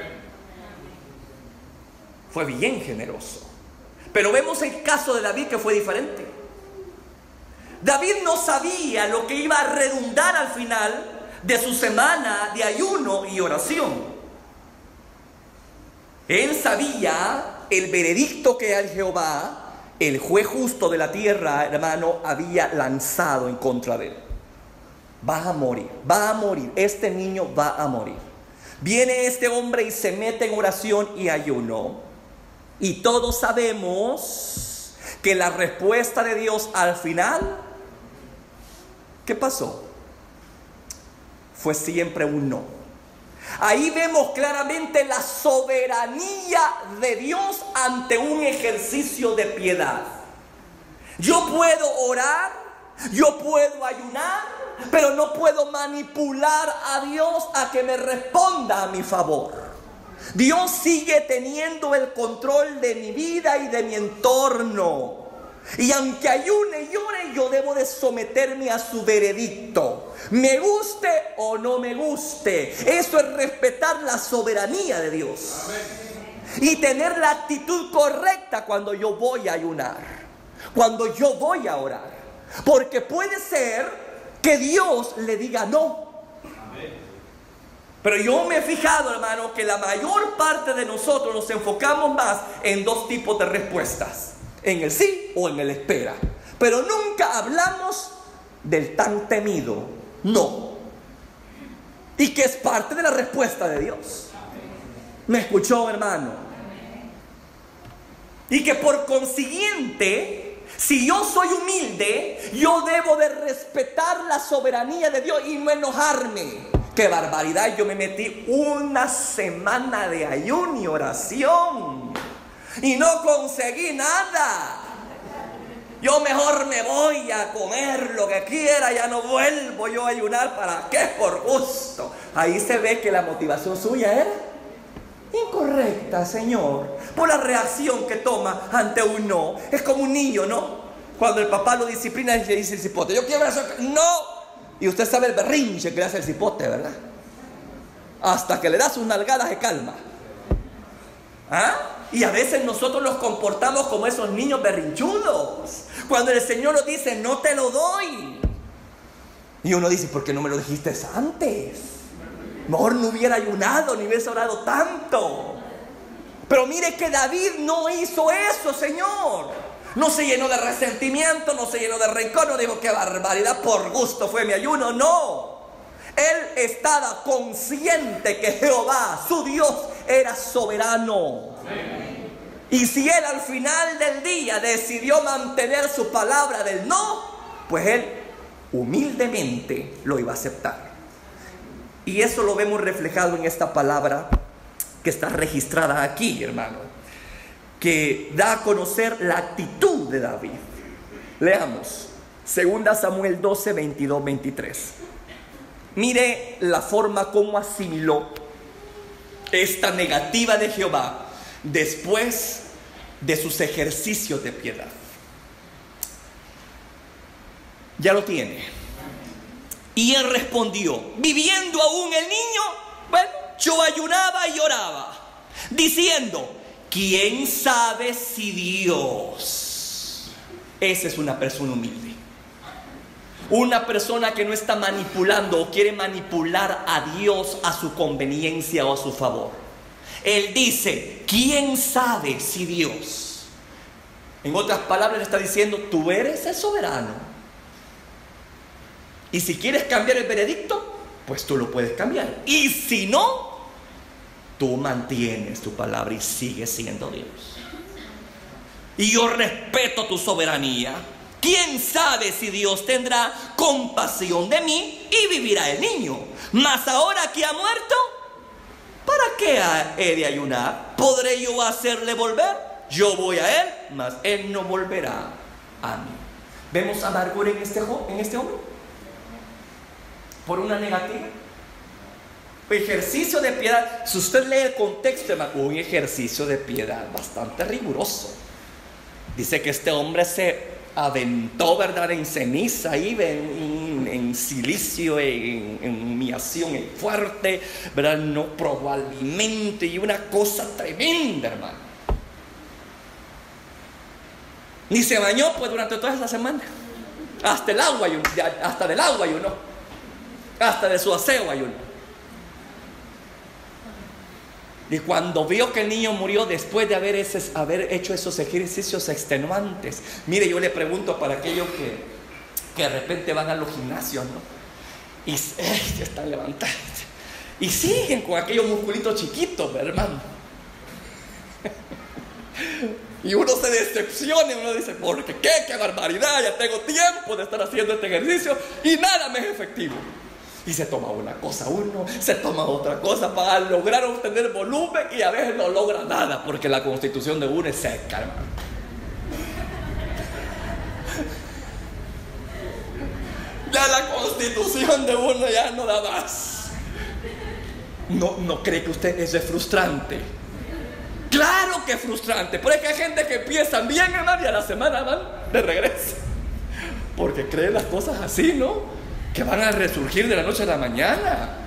Fue bien generoso. Pero vemos el caso de David, que fue diferente. David no sabía lo que iba a redundar al final de su semana de ayuno y oración. Él sabía el veredicto que al Jehová, el juez justo de la tierra, hermano, había lanzado en contra de él. Va a morir, este niño va a morir. Viene este hombre y se mete en oración y ayuno. Y todos sabemos que la respuesta de Dios al final, ¿qué pasó? Fue siempre un no. Ahí vemos claramente la soberanía de Dios ante un ejercicio de piedad. Yo puedo orar, yo puedo ayunar, pero no puedo manipular a Dios a que me responda a mi favor. Dios sigue teniendo el control de mi vida y de mi entorno. Y aunque ayune y ore, yo debo de someterme a su veredicto. Me guste o no me guste. Eso es respetar la soberanía de Dios. Amén. y tener la actitud correcta cuando yo voy a ayunar, cuando yo voy a orar. Porque puede ser que Dios le diga no. Pero yo me he fijado, hermano, que la mayor parte de nosotros nos enfocamos más en dos tipos de respuestas: en el sí o en el espera. Pero nunca hablamos del tan temido no, y que es parte de la respuesta de Dios. ¿Me escuchó, hermano? Y que por consiguiente, si yo soy humilde, yo debo de respetar la soberanía de Dios y no enojarme. ¡Qué barbaridad! Yo me metí una semana de ayuno y oración y no conseguí nada. Yo mejor me voy a comer lo que quiera, ya no vuelvo yo a ayunar. ¿Para qué? Por gusto. Ahí se ve que la motivación suya era incorrecta, Señor, por la reacción que toma ante un no. Es como un niño, ¿no? Cuando el papá lo disciplina y le dice el cipote: yo quiero hacer no. Y usted sabe el berrinche que le hace el cipote, ¿verdad? Hasta que le da sus nalgadas de calma. ¿Ah? Y a veces nosotros nos comportamos como esos niños berrinchudos. Cuando el Señor nos dice: no te lo doy. Y uno dice: ¿por qué no me lo dijiste antes? Mejor no hubiera ayunado, ni hubiese orado tanto. Pero mire que David no hizo eso, Señor. No se llenó de resentimiento, no se llenó de rencor, no dijo: qué barbaridad, por gusto fue mi ayuno. No. Él estaba consciente que Jehová, su Dios, era soberano. Y si él al final del día decidió mantener su palabra del no, pues él humildemente lo iba a aceptar. Y eso lo vemos reflejado en esta palabra que está registrada aquí, hermano, que da a conocer la actitud de David. Leamos 2 Samuel 12, 22, 23. Mire la forma como asimiló esta negativa de Jehová después de sus ejercicios de piedad. Ya lo tiene. Y él respondió: viviendo aún el niño, bueno, yo ayunaba y oraba, diciendo: ¿quién sabe si Dios? Esa es una persona humilde. Una persona que no está manipulando o quiere manipular a Dios a su conveniencia o a su favor. Él dice: ¿quién sabe si Dios? En otras palabras, le está diciendo: tú eres el soberano. Y si quieres cambiar el veredicto, pues tú lo puedes cambiar. Y si no, tú mantienes tu palabra y sigues siendo Dios. Y yo respeto tu soberanía. ¿Quién sabe si Dios tendrá compasión de mí y vivirá el niño? Mas ahora que ha muerto, ¿para qué he de ayunar? ¿Podré yo hacerle volver? Yo voy a él, mas él no volverá a mí. ¿Vemos amargura en este hombre? Por una negativa. Ejercicio de piedad. Si usted lee el contexto, un ejercicio de piedad bastante riguroso. Dice que este hombre se aventó, ¿verdad?, en ceniza, ahí en silicio, en humillación fuerte, ¿verdad? No probó alimento y una cosa tremenda, hermano. Ni se bañó pues durante toda esa semana. Hasta del agua ayunó. Hasta de su aseo ayunó. Y cuando vio que el niño murió después de haber hecho esos ejercicios extenuantes, mire, yo le pregunto para aquellos que de repente van a los gimnasios, ¿no? Y ya están levantados y siguen con aquellos musculitos chiquitos, hermano. Y uno se decepciona y uno dice: ¿por qué? ¡Qué barbaridad! Ya tengo tiempo de estar haciendo este ejercicio y nada me es efectivo. Y se toma una cosa uno, se toma otra cosa para lograr obtener volumen y a veces no logra nada porque la constitución de uno es seca, hermano. Ya la constitución de uno ya no da más. ¿No cree que usted eso es frustrante? Claro que es frustrante, pero es que hay gente que empieza bien, hermano, y a la semana van de regreso. Porque creen las cosas así, ¿no? Que van a resurgir de la noche a la mañana.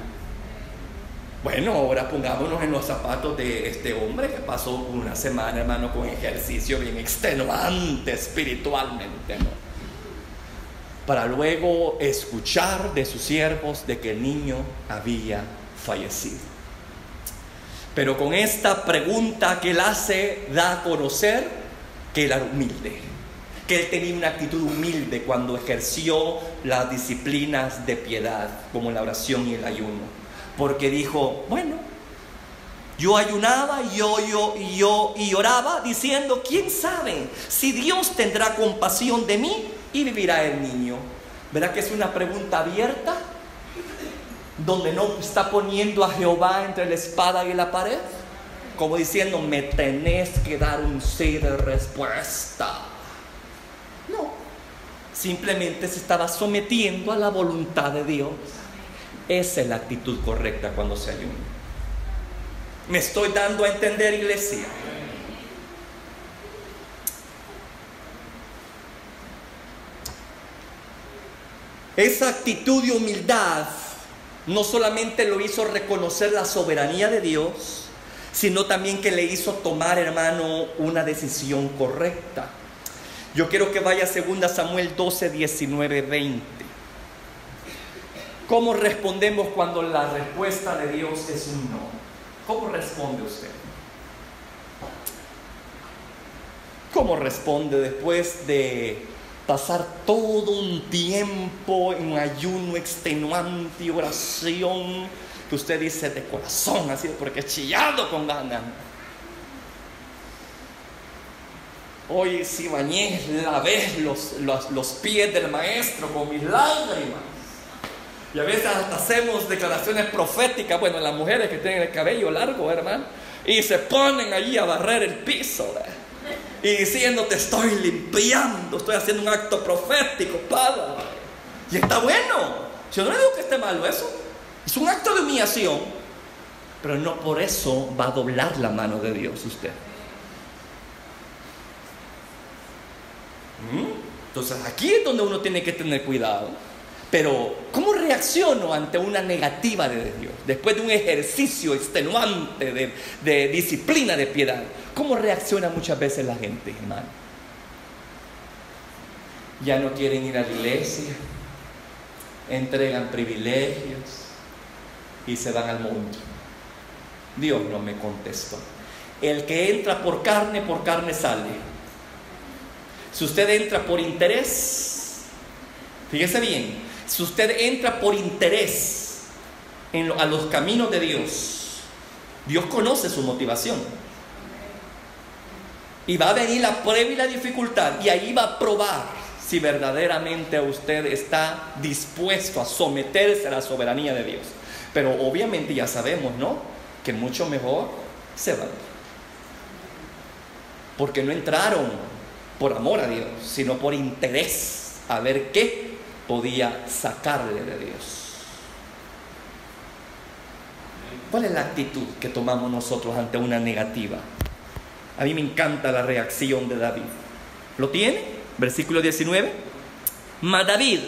Bueno, ahora pongámonos en los zapatos de este hombre que pasó una semana, hermano, con ejercicio bien extenuante espiritualmente, ¿no? Para luego escuchar de sus siervos de que el niño había fallecido. Pero con esta pregunta que él hace, da a conocer que él era humilde, que él tenía una actitud humilde cuando ejerció las disciplinas de piedad, como la oración y el ayuno. Porque dijo, bueno, yo ayunaba y oraba diciendo, ¿quién sabe si Dios tendrá compasión de mí y vivirá el niño? ¿Verdad que es una pregunta abierta? Donde no está poniendo a Jehová entre la espada y la pared, como diciendo, me tenés que dar un sí de respuesta. No, simplemente se estaba sometiendo a la voluntad de Dios. Esa es la actitud correcta cuando se ayuna. ¿Me estoy dando a entender, iglesia? Esa actitud de humildad no solamente lo hizo reconocer la soberanía de Dios, sino también que le hizo tomar, hermano, una decisión correcta. Yo quiero que vaya a 2 Samuel 12, 19, 20. ¿Cómo respondemos cuando la respuesta de Dios es un no? ¿Cómo responde usted? ¿Cómo responde después de pasar todo un tiempo en ayuno extenuante y oración, que usted dice de corazón, así porque chillado con ganas? Hoy sí bañé, lavé los pies del maestro con mis lágrimas. Y a veces hasta hacemos declaraciones proféticas, bueno, las mujeres que tienen el cabello largo, hermano, y se ponen allí a barrer el piso, ¿verdad? Y diciendo, te estoy limpiando, estoy haciendo un acto profético, Padre. Y está bueno. Yo no le digo que esté malo eso. Es un acto de humillación. Pero no por eso va a doblar la mano de Dios usted. Entonces aquí es donde uno tiene que tener cuidado. Pero ¿cómo reacciono ante una negativa de Dios? Después de un ejercicio extenuante de disciplina de piedad, ¿cómo reacciona muchas veces la gente, hermano? Ya no quieren ir a la iglesia, entregan privilegios y se van al mundo. Dios no me contestó. El que entra por carne sale. Si usted entra por interés, fíjese bien, si usted entra por interés a los caminos de Dios, Dios conoce su motivación. Y va a venir la prueba y la dificultad, y ahí va a probar si verdaderamente usted está dispuesto a someterse a la soberanía de Dios. Pero obviamente ya sabemos, ¿no?, que mucho mejor se van. Porque no entraron por amor a Dios, sino por interés a ver qué podía sacarle de Dios. ¿Cuál es la actitud que tomamos nosotros ante una negativa? A mí me encanta la reacción de David. ¿Lo tiene? Versículo 19. Mas David,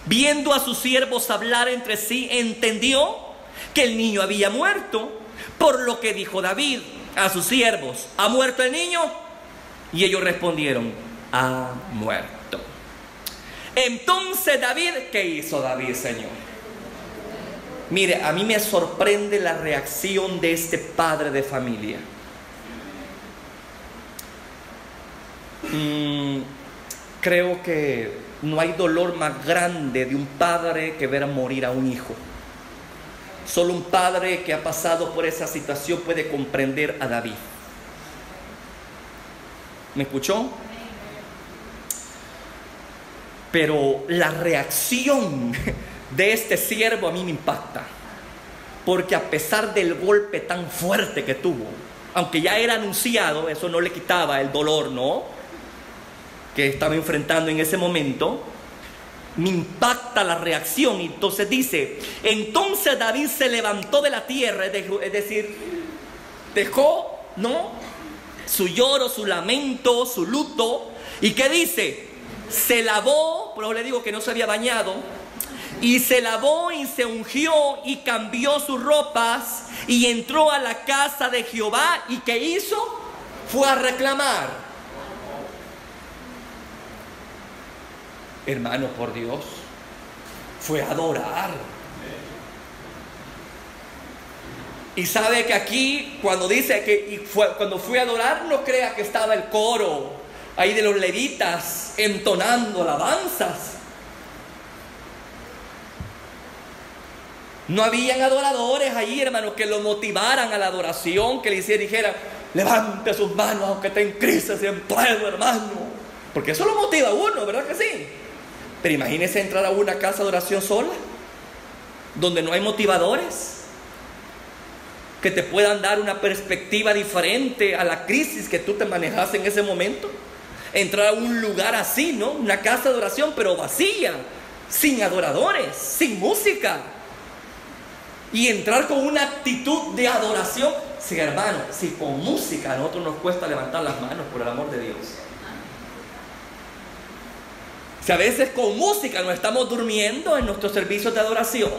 viendo a sus siervos hablar entre sí, entendió que el niño había muerto, por lo que dijo David a sus siervos: ¿ha muerto el niño? Y ellos respondieron: ha muerto. Entonces David, ¿qué hizo David, Señor? Mire, a mí me sorprende la reacción de este padre de familia. Creo que no hay dolor más grande de un padre que ver morir a un hijo. Solo un padre que ha pasado por esa situación puede comprender a David. ¿Me escuchó? Pero la reacción de este siervo a mí me impacta. Porque a pesar del golpe tan fuerte que tuvo, aunque ya era anunciado, eso no le quitaba el dolor, ¿no?, que estaba enfrentando en ese momento. Me impacta la reacción. Y entonces dice: entonces David se levantó de la tierra, es decir, dejó, ¿no?, su lloro, su lamento, su luto. ¿Y qué dice? Se lavó, pero le digo que no se había bañado, Y se lavó y se ungió y cambió sus ropas y entró a la casa de Jehová. ¿Y qué hizo? Fue a reclamar. Hermano, por Dios, fue a adorar. Y sabe que aquí, cuando dice que cuando fue a adorar, no crea que estaba el coro ahí de los levitas entonando alabanzas. No habían adoradores ahí, hermanos, que lo motivaran a la adoración, que le dijera, levante sus manos aunque esté en crisis y en prueba, hermano. Porque eso lo motiva a uno, ¿verdad que sí? Pero imagínese entrar a una casa de oración sola, donde no hay motivadores que te puedan dar una perspectiva diferente a la crisis que tú te manejas en ese momento. Entrar a un lugar así, ¿no? Una casa de oración, pero vacía, sin adoradores, sin música. Y entrar con una actitud de adoración. Sí, hermano, si con música a nosotros nos cuesta levantar las manos, por el amor de Dios. Si a veces con música nos estamos durmiendo en nuestros servicios de adoración.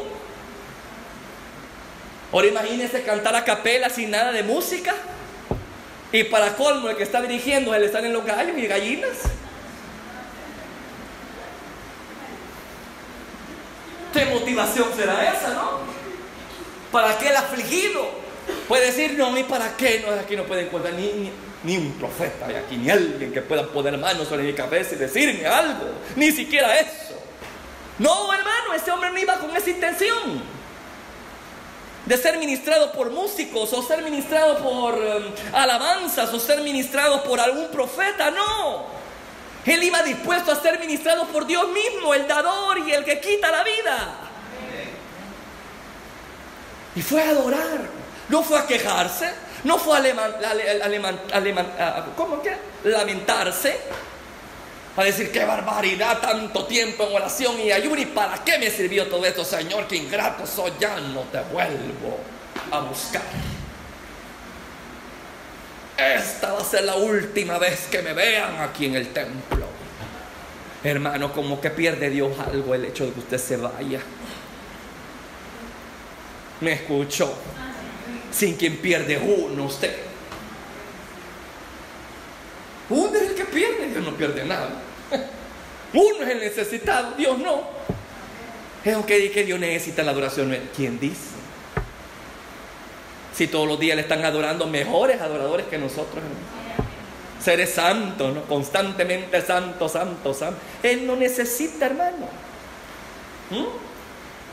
Ahora imagínense cantar a capela sin nada de música. Y para colmo, el que está dirigiendo, le salen los gallos y gallinas. ¿Qué motivación será esa, no? ¿Para qué el afligido puede decir, no, ni para qué? No, aquí no puede encontrar ni un profeta hay aquí, ni alguien que pueda poner manos sobre mi cabeza y decirme algo, ni siquiera eso. No, hermano, ese hombre no iba con esa intención de ser ministrado por músicos, o ser ministrado por alabanzas, o ser ministrado por algún profeta. No, él iba dispuesto a ser ministrado por Dios mismo, el dador y el que quita la vida. Y fue a adorar, no fue a quejarse, no fue a lamentarse, a decir qué barbaridad, tanto tiempo en oración y ayuno, y para qué me sirvió todo esto, Señor, qué ingrato soy, ya no te vuelvo a buscar. Esta va a ser la última vez que me vean aquí en el templo. Hermano, como que pierde Dios algo el hecho de que usted se vaya. ¿Me escuchó? Sin quien pierde uno, usted. Uno es el que pierde, Dios no pierde nada. Uno es el necesitado, Dios no. Es aunque que Dios necesita la adoración. ¿Quién dice? Si todos los días le están adorando mejores adoradores que nosotros, seres santos, ¿no? Constantemente santo, santo, santo. Él no necesita, hermano.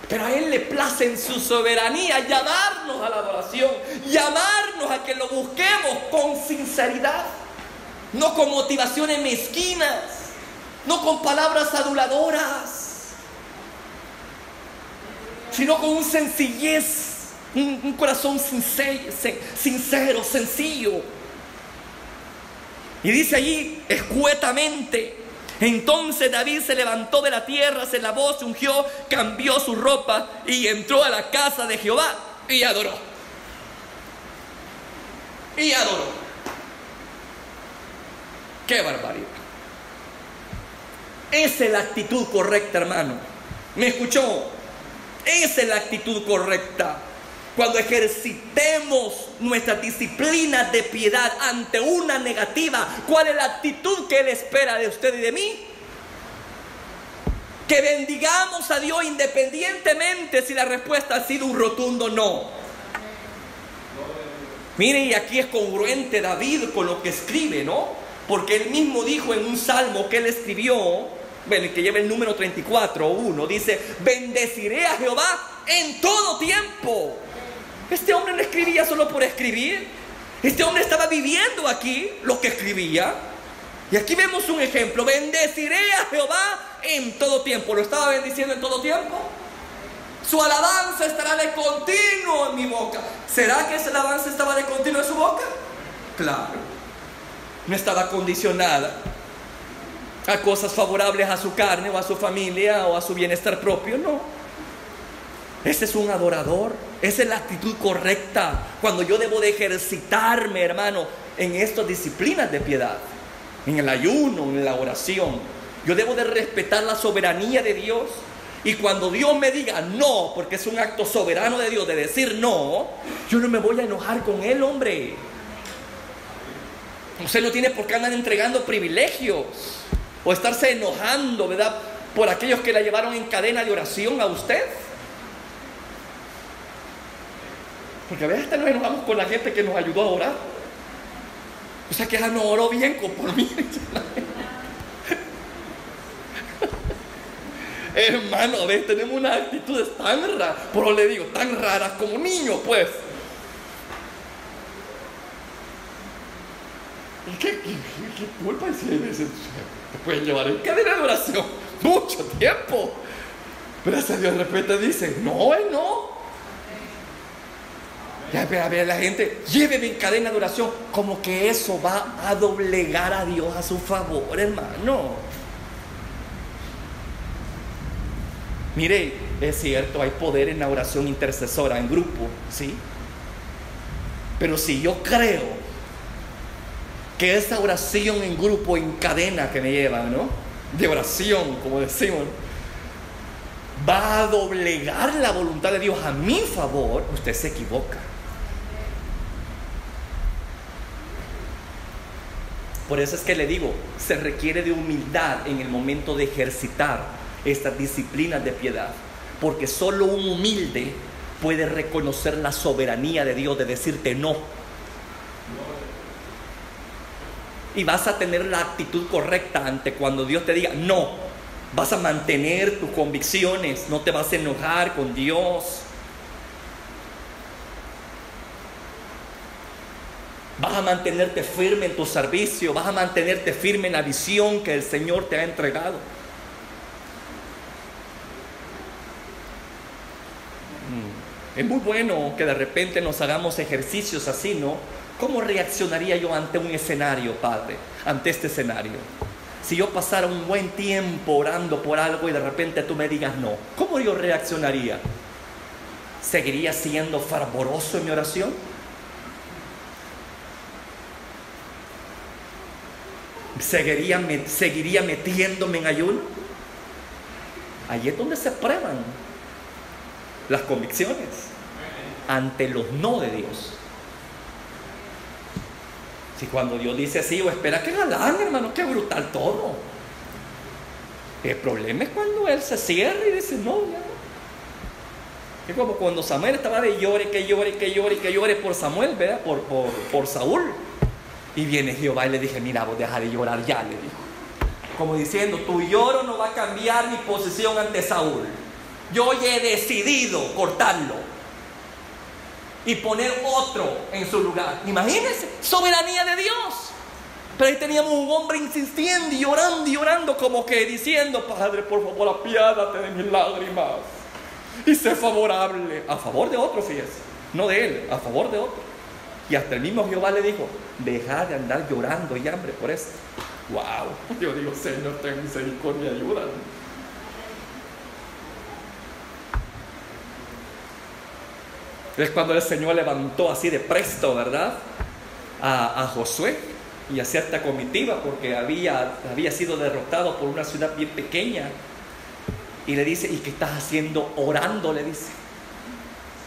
Pero a Él le place en su soberanía llamarnos a la adoración, llamarnos a que lo busquemos con sinceridad, no con motivaciones mezquinas, no con palabras aduladoras, sino con un sencillez, un corazón sincero, sencillo. Y dice allí escuetamente. Entonces David se levantó de la tierra, se lavó, se ungió, cambió su ropa y entró a la casa de Jehová y adoró. Y adoró. ¡Qué barbaridad! Esa es la actitud correcta, hermano. ¿Me escuchó? Esa es la actitud correcta. Cuando ejercitemos nuestras disciplinas de piedad ante una negativa, ¿cuál es la actitud que Él espera de usted y de mí? Que bendigamos a Dios independientemente si la respuesta ha sido un rotundo no. Mire, y aquí es congruente David con lo que escribe, ¿no? Porque él mismo dijo en un salmo que él escribió, bueno, que lleva el número 34:1, dice: bendeciré a Jehová en todo tiempo. Este hombre no escribía solo por escribir. Este hombre estaba viviendo aquí lo que escribía. Y aquí vemos un ejemplo: bendeciré a Jehová en todo tiempo. ¿Lo estaba bendiciendo en todo tiempo? Su alabanza estará de continuo en mi boca. ¿Será que esa alabanza estaba de continuo en su boca? Claro. No estaba condicionada a cosas favorables a su carne o a su familia o a su bienestar propio, no. Ese es un adorador. Esa es la actitud correcta cuando yo debo de ejercitarme, hermano, en estas disciplinas de piedad, en el ayuno, en la oración. Yo debo de respetar la soberanía de Dios. Y cuando Dios me diga no, porque es un acto soberano de Dios de decir no, yo no me voy a enojar con Él, hombre. Usted no tiene por qué andar entregando privilegios o estarse enojando, ¿verdad?, por aquellos que la llevaron en cadena de oración a usted. Porque a veces hasta nos enojamos con la gente que nos ayudó a orar. O sea, que ella no oró bien por mí. Hermano, a veces tenemos unas actitudes tan raras, por eso le digo, tan raras como niños, pues. ¿Y qué culpa es ese? Te pueden llevar en cadena de oración mucho tiempo. Pero ese Dios de repente dice, no, Él no. Ya a ver, la gente, lléveme en cadena de oración, como que eso va a doblegar a Dios a su favor, hermano. Mire, es cierto, hay poder en la oración intercesora en grupo, ¿sí? Pero si yo creo que esa oración en grupo, en cadena que me llevan, ¿no?, de oración, como decimos, va a doblegar la voluntad de Dios a mi favor, usted se equivoca. Por eso es que le digo, se requiere de humildad en el momento de ejercitar estas disciplinas de piedad, porque solo un humilde puede reconocer la soberanía de Dios de decirte no. Y vas a tener la actitud correcta ante cuando Dios te diga no. Vas a mantener tus convicciones, no te vas a enojar con Dios. Vas a mantenerte firme en tu servicio, vas a mantenerte firme en la visión que el Señor te ha entregado. Es muy bueno que de repente nos hagamos ejercicios así, ¿no? ¿Cómo reaccionaría yo ante un escenario, Padre? Ante este escenario. Si yo pasara un buen tiempo orando por algo y de repente tú me digas no, ¿cómo yo reaccionaría? ¿Seguiría siendo fervoroso en mi oración? ¿Seguiría metiéndome en ayuno? Allí es donde se prueban las convicciones ante los no de Dios. Si cuando Dios dice sí, o espera que galán, hermano, qué brutal todo. El problema es cuando Él se cierra y dice no, ya no. Es como cuando Samuel estaba de llore por Samuel, ¿verdad? Por Saúl. Y viene Jehová y le dije, mira, vos deja de llorar ya, le dijo. Como diciendo, tu lloro no va a cambiar mi posición ante Saúl. Yo ya he decidido cortarlo y poner otro en su lugar. Imagínense, soberanía de Dios. Pero ahí teníamos un hombre insistiendo y llorando, como que diciendo, Padre, por favor, apiádate de mis lágrimas y sé favorable. A favor de otro, fíjese, no de él, a favor de otro. Y hasta el mismo Jehová le dijo, deja de andar llorando y hambre por esto. Wow, yo digo, Señor, ten misericordia, ayúdame. Es cuando el Señor levantó así de presto, ¿verdad?, a Josué y a cierta comitiva, porque había sido derrotado por una ciudad bien pequeña. Y le dice, ¿y qué estás haciendo orando?, le dice.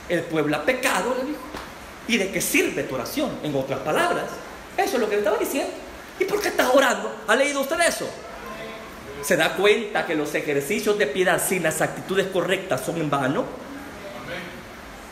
El pueblo ha pecado, le dijo. ¿Y de qué sirve tu oración? En otras palabras, eso es lo que le estaba diciendo. ¿Y por qué estás orando? ¿Ha leído usted eso? ¿Se da cuenta que los ejercicios de piedad sin las actitudes correctas son en vano?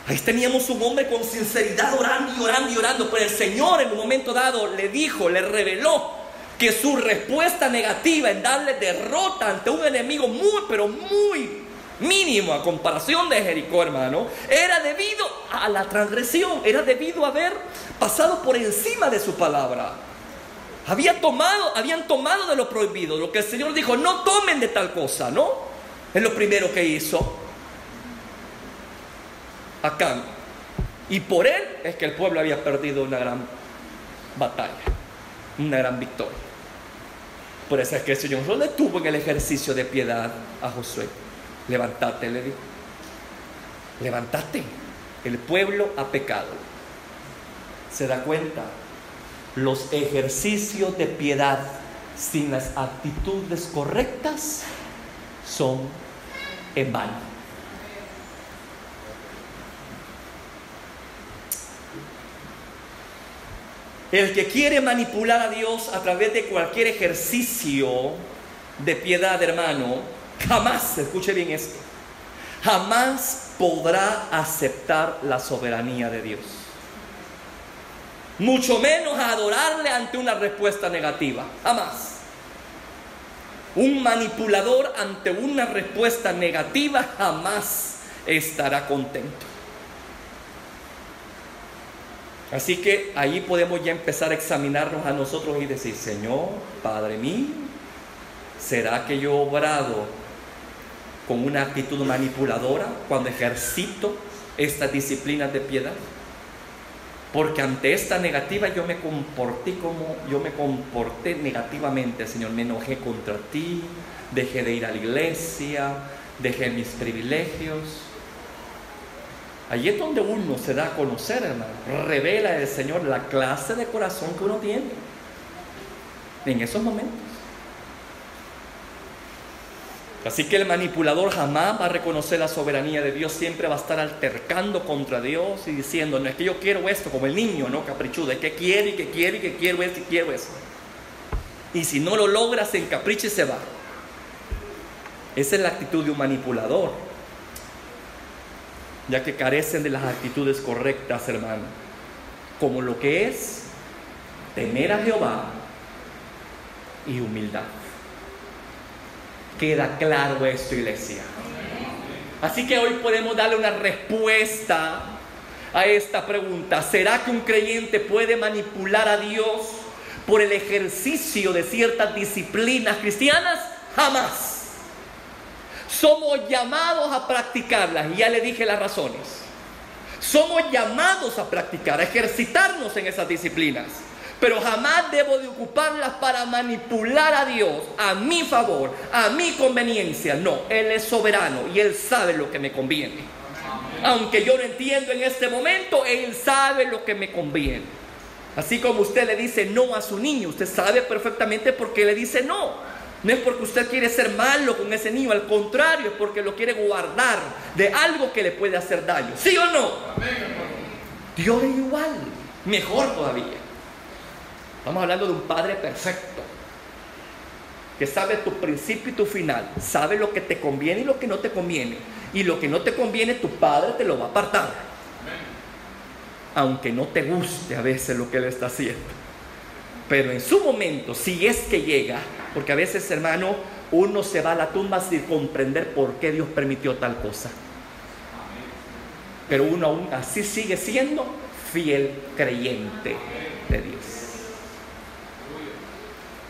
Ahí teníamos un hombre con sinceridad orando, pero el Señor en un momento dado le dijo, le reveló que su respuesta negativa en darle derrota ante un enemigo muy mínimo a comparación de Jericó, hermano, era debido a la transgresión, era debido a haber pasado por encima de su palabra. Habían tomado de lo prohibido, lo que el Señor dijo, no tomen de tal cosa, ¿no? Es lo primero que hizo Acán. Y por él es que el pueblo había perdido una gran batalla, una gran victoria. Por eso es que el Señor lo detuvo en el ejercicio de piedad a Josué. Levántate, le dijo. Levántate. El pueblo ha pecado. ¿Se da cuenta? Los ejercicios de piedad sin las actitudes correctas son en vano. El que quiere manipular a Dios a través de cualquier ejercicio de piedad, hermano, jamás, escuche bien esto, jamás podrá aceptar la soberanía de Dios. Mucho menos adorarle ante una respuesta negativa. Jamás. Un manipulador ante una respuesta negativa jamás estará contento. Así que ahí podemos ya empezar a examinarnos a nosotros y decir: Señor, Padre mío, ¿será que yo he obrado con una actitud manipuladora cuando ejercito estas disciplinas de piedad? Porque ante esta negativa yo me comporté negativamente, Señor. Me enojé contra ti, dejé de ir a la iglesia, dejé mis privilegios. Allí es donde uno se da a conocer, hermano. Revela el Señor la clase de corazón que uno tiene en esos momentos. Así que el manipulador jamás va a reconocer la soberanía de Dios. Siempre va a estar altercando contra Dios y diciendo: no es que yo quiero esto, como el niño, ¿no? Caprichudo, es que quiero y que quiero y que quiero esto y quiero eso. Y si no lo logra, se encapricha y se va. Esa es la actitud de un manipulador, ya que carecen de las actitudes correctas, hermano, como lo que es temer a Jehová y humildad. ¿Queda claro esto, iglesia? Así que hoy podemos darle una respuesta a esta pregunta: ¿será que un creyente puede manipular a Dios por el ejercicio de ciertas disciplinas cristianas? Jamás. Somos llamados a practicarlas, y ya le dije las razones. Somos llamados a practicar, a ejercitarnos en esas disciplinas, pero jamás debo de ocuparlas para manipular a Dios a mi favor, a mi conveniencia. No, Él es soberano y Él sabe lo que me conviene. Aunque yo no entiendo en este momento, Él sabe lo que me conviene. Así como usted le dice no a su niño, usted sabe perfectamente por qué le dice no. No es porque usted quiere ser malo con ese niño, al contrario, es porque lo quiere guardar de algo que le puede hacer daño. ¿Sí o no? Dios es igual, mejor todavía. Estamos hablando de un Padre perfecto, que sabe tu principio y tu final, sabe lo que te conviene y lo que no te conviene. Y lo que no te conviene, tu Padre te lo va a apartar, aunque no te guste a veces lo que Él está haciendo. Pero en su momento, si es que llega, porque a veces, hermano, uno se va a la tumba sin comprender por qué Dios permitió tal cosa. Pero uno aún así sigue siendo fiel creyente de Dios.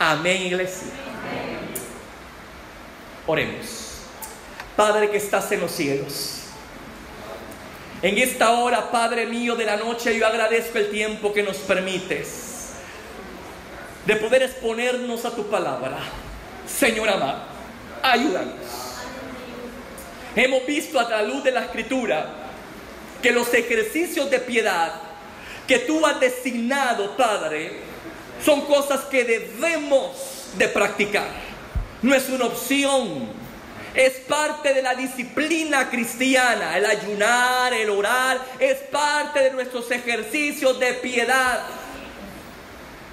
Amén, iglesia. Oremos. Padre que estás en los cielos, en esta hora, Padre mío de la noche, yo agradezco el tiempo que nos permites de poder exponernos a tu palabra. Señor amado, ayúdanos. Hemos visto a la luz de la Escritura que los ejercicios de piedad que tú has designado, Padre, son cosas que debemos de practicar. No es una opción, es parte de la disciplina cristiana. El ayunar, el orar, es parte de nuestros ejercicios de piedad.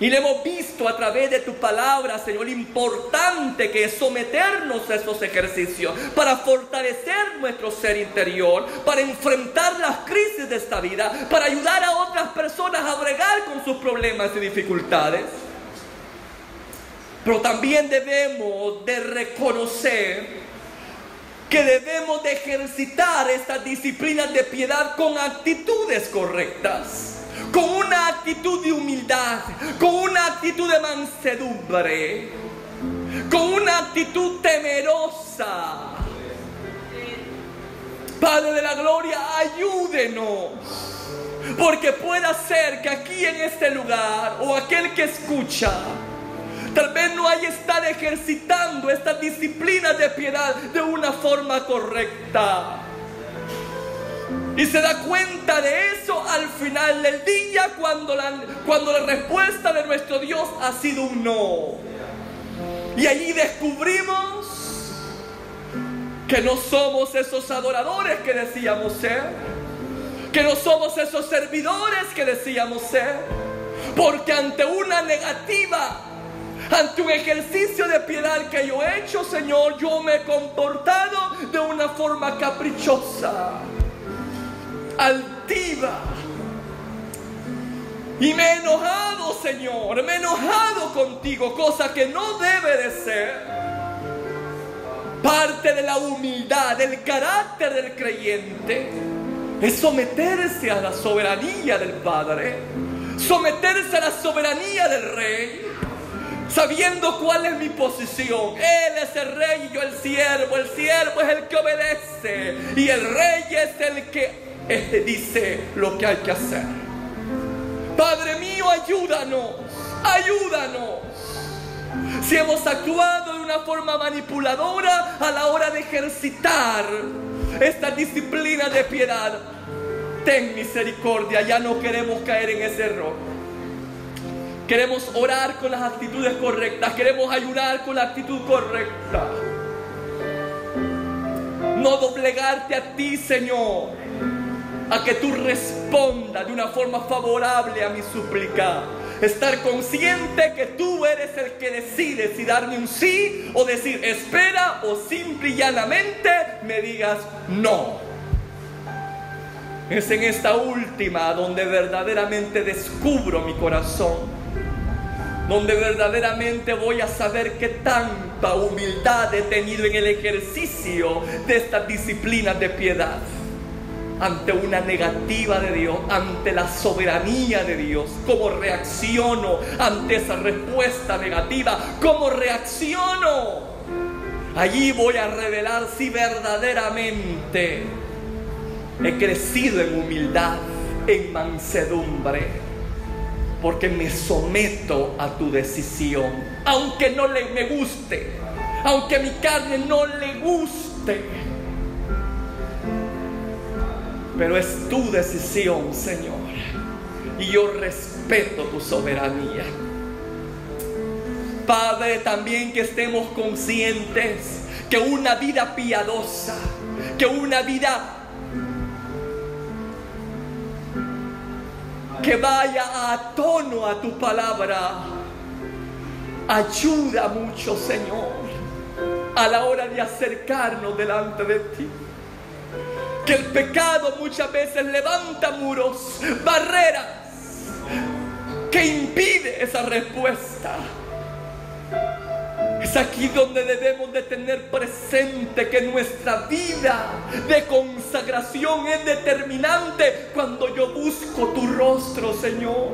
Y lo hemos visto a través de tu palabra, Señor, importante que es someternos a estos ejercicios para fortalecer nuestro ser interior, para enfrentar las crisis de esta vida, para ayudar a otras personas a bregar con sus problemas y dificultades. Pero también debemos de reconocer que debemos de ejercitar estas disciplinas de piedad con actitudes correctas, con una actitud de humildad, con una actitud de mansedumbre, con una actitud temerosa. Padre de la gloria, ayúdenos, porque pueda ser que aquí en este lugar, o aquel que escucha, tal vez no haya estado ejercitando estas disciplinas de piedad de una forma correcta. Y se da cuenta de eso al final del día, cuando la respuesta de nuestro Dios ha sido un no. Y allí descubrimos Que no somos esos adoradores que decíamos ser. Que no somos esos servidores que decíamos ser. Porque ante una negativa, ante un ejercicio de piedad que yo he hecho, Señor, yo me he comportado de una forma caprichosa, altiva. Y me he enojado, Señor, me he enojado contigo, cosa que no debe de ser. Parte de la humildad, del carácter del creyente, es someterse a la soberanía del Padre, someterse a la soberanía del Rey, sabiendo cuál es mi posición. Él es el Rey y yo el siervo es el que obedece, y el Rey es el que dice lo que hay que hacer. Padre mío, ayúdanos, ayúdanos. Si hemos actuado de una forma manipuladora a la hora de ejercitar esta disciplina de piedad, ten misericordia, ya no queremos caer en ese error. Queremos orar con las actitudes correctas, queremos ayudar con la actitud correcta. No doblegarte a ti, Señor, a que tú respondas de una forma favorable a mi súplica. Estar consciente que tú eres el que decide si darme un sí o decir espera, o simple y llanamente me digas no. Es en esta última donde verdaderamente descubro mi corazón, donde verdaderamente voy a saber qué tanta humildad he tenido en el ejercicio de estas disciplinas de piedad. Ante una negativa de Dios, ante la soberanía de Dios, ¿cómo reacciono ante esa respuesta negativa? ¿Cómo reacciono? Allí voy a revelar si verdaderamente he crecido en humildad, en mansedumbre, porque me someto a tu decisión, aunque no me guste, aunque mi carne no le guste. Pero es tu decisión, Señor, y yo respeto tu soberanía. Padre, también que estemos conscientes que una vida piadosa, que una vida que vaya a tono a tu palabra, ayuda mucho, Señor, a la hora de acercarnos delante de ti. Que el pecado muchas veces levanta muros, barreras, que impide esa respuesta. Es aquí donde debemos de tener presente que nuestra vida de consagración es determinante cuando yo busco tu rostro, Señor.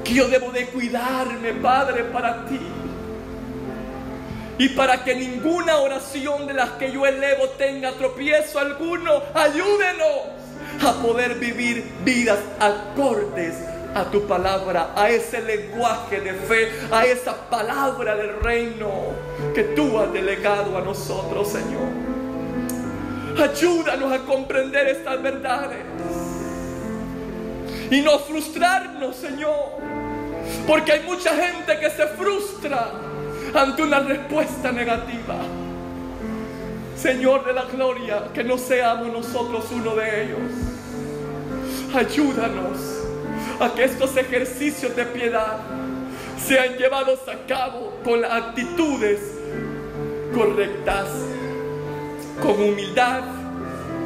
Que yo debo de cuidarme, Padre, para ti. Y para que ninguna oración de las que yo elevo tenga tropiezo alguno, ayúdenos a poder vivir vidas acordes a tu palabra, a ese lenguaje de fe, a esa palabra del reino que tú has delegado a nosotros, Señor. Ayúdanos a comprender estas verdades y no frustrarnos, Señor, porque hay mucha gente que se frustra ante una respuesta negativa. Señor de la gloria, que no seamos nosotros uno de ellos. Ayúdanos a que estos ejercicios de piedad sean llevados a cabo con las actitudes correctas, con humildad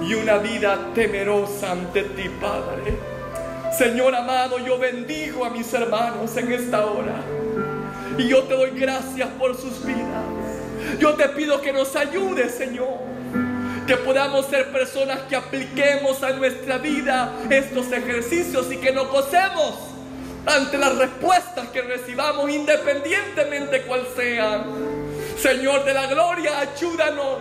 y una vida temerosa ante ti, Padre. Señor amado, yo bendigo a mis hermanos en esta hora. Y yo te doy gracias por sus vidas. Yo te pido que nos ayudes, Señor. Que podamos ser personas que apliquemos a nuestra vida estos ejercicios y que nos gocemos ante las respuestas que recibamos, independientemente cuál sean. Señor de la gloria, ayúdanos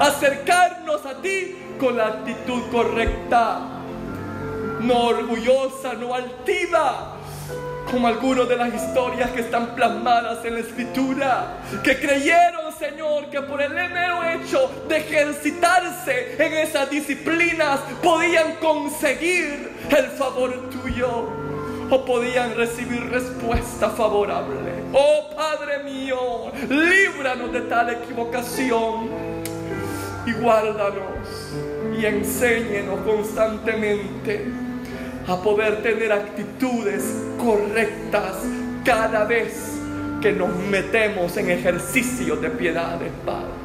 a acercarnos a ti con la actitud correcta. No orgullosa, no altiva, como algunas de las historias que están plasmadas en la Escritura, que creyeron, Señor, que por el mero hecho de ejercitarse en esas disciplinas podían conseguir el favor tuyo o podían recibir respuesta favorable. Oh Padre mío, líbranos de tal equivocación y guárdanos y enséñenos constantemente a poder tener actitudes correctas cada vez que nos metemos en ejercicios de piedades, Padre.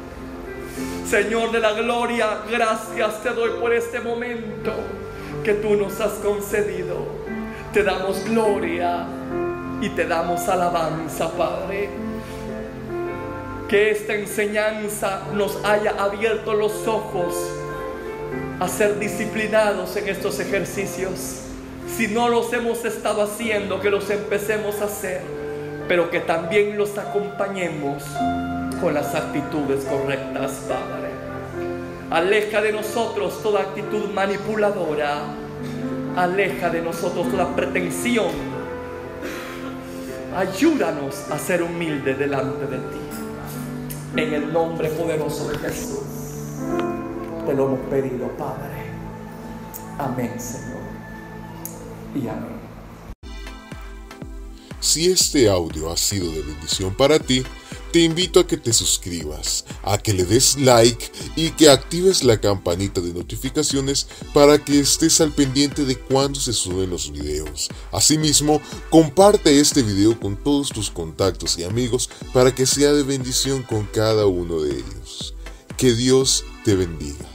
Señor de la gloria, gracias te doy por este momento que tú nos has concedido. Te damos gloria y te damos alabanza, Padre. Que esta enseñanza nos haya abierto los ojos a ser disciplinados en estos ejercicios. Si no los hemos estado haciendo, que los empecemos a hacer, pero que también los acompañemos con las actitudes correctas, Padre. Aleja de nosotros toda actitud manipuladora. Aleja de nosotros toda pretensión. Ayúdanos a ser humildes delante de ti. En el nombre poderoso de Jesús te lo hemos pedido, Padre. Amén, Señor. Y amén. Si este audio ha sido de bendición para ti, te invito a que te suscribas, a que le des like y que actives la campanita de notificaciones para que estés al pendiente de cuando se suben los videos. Asimismo, comparte este video con todos tus contactos y amigos para que sea de bendición con cada uno de ellos. Que Dios te bendiga.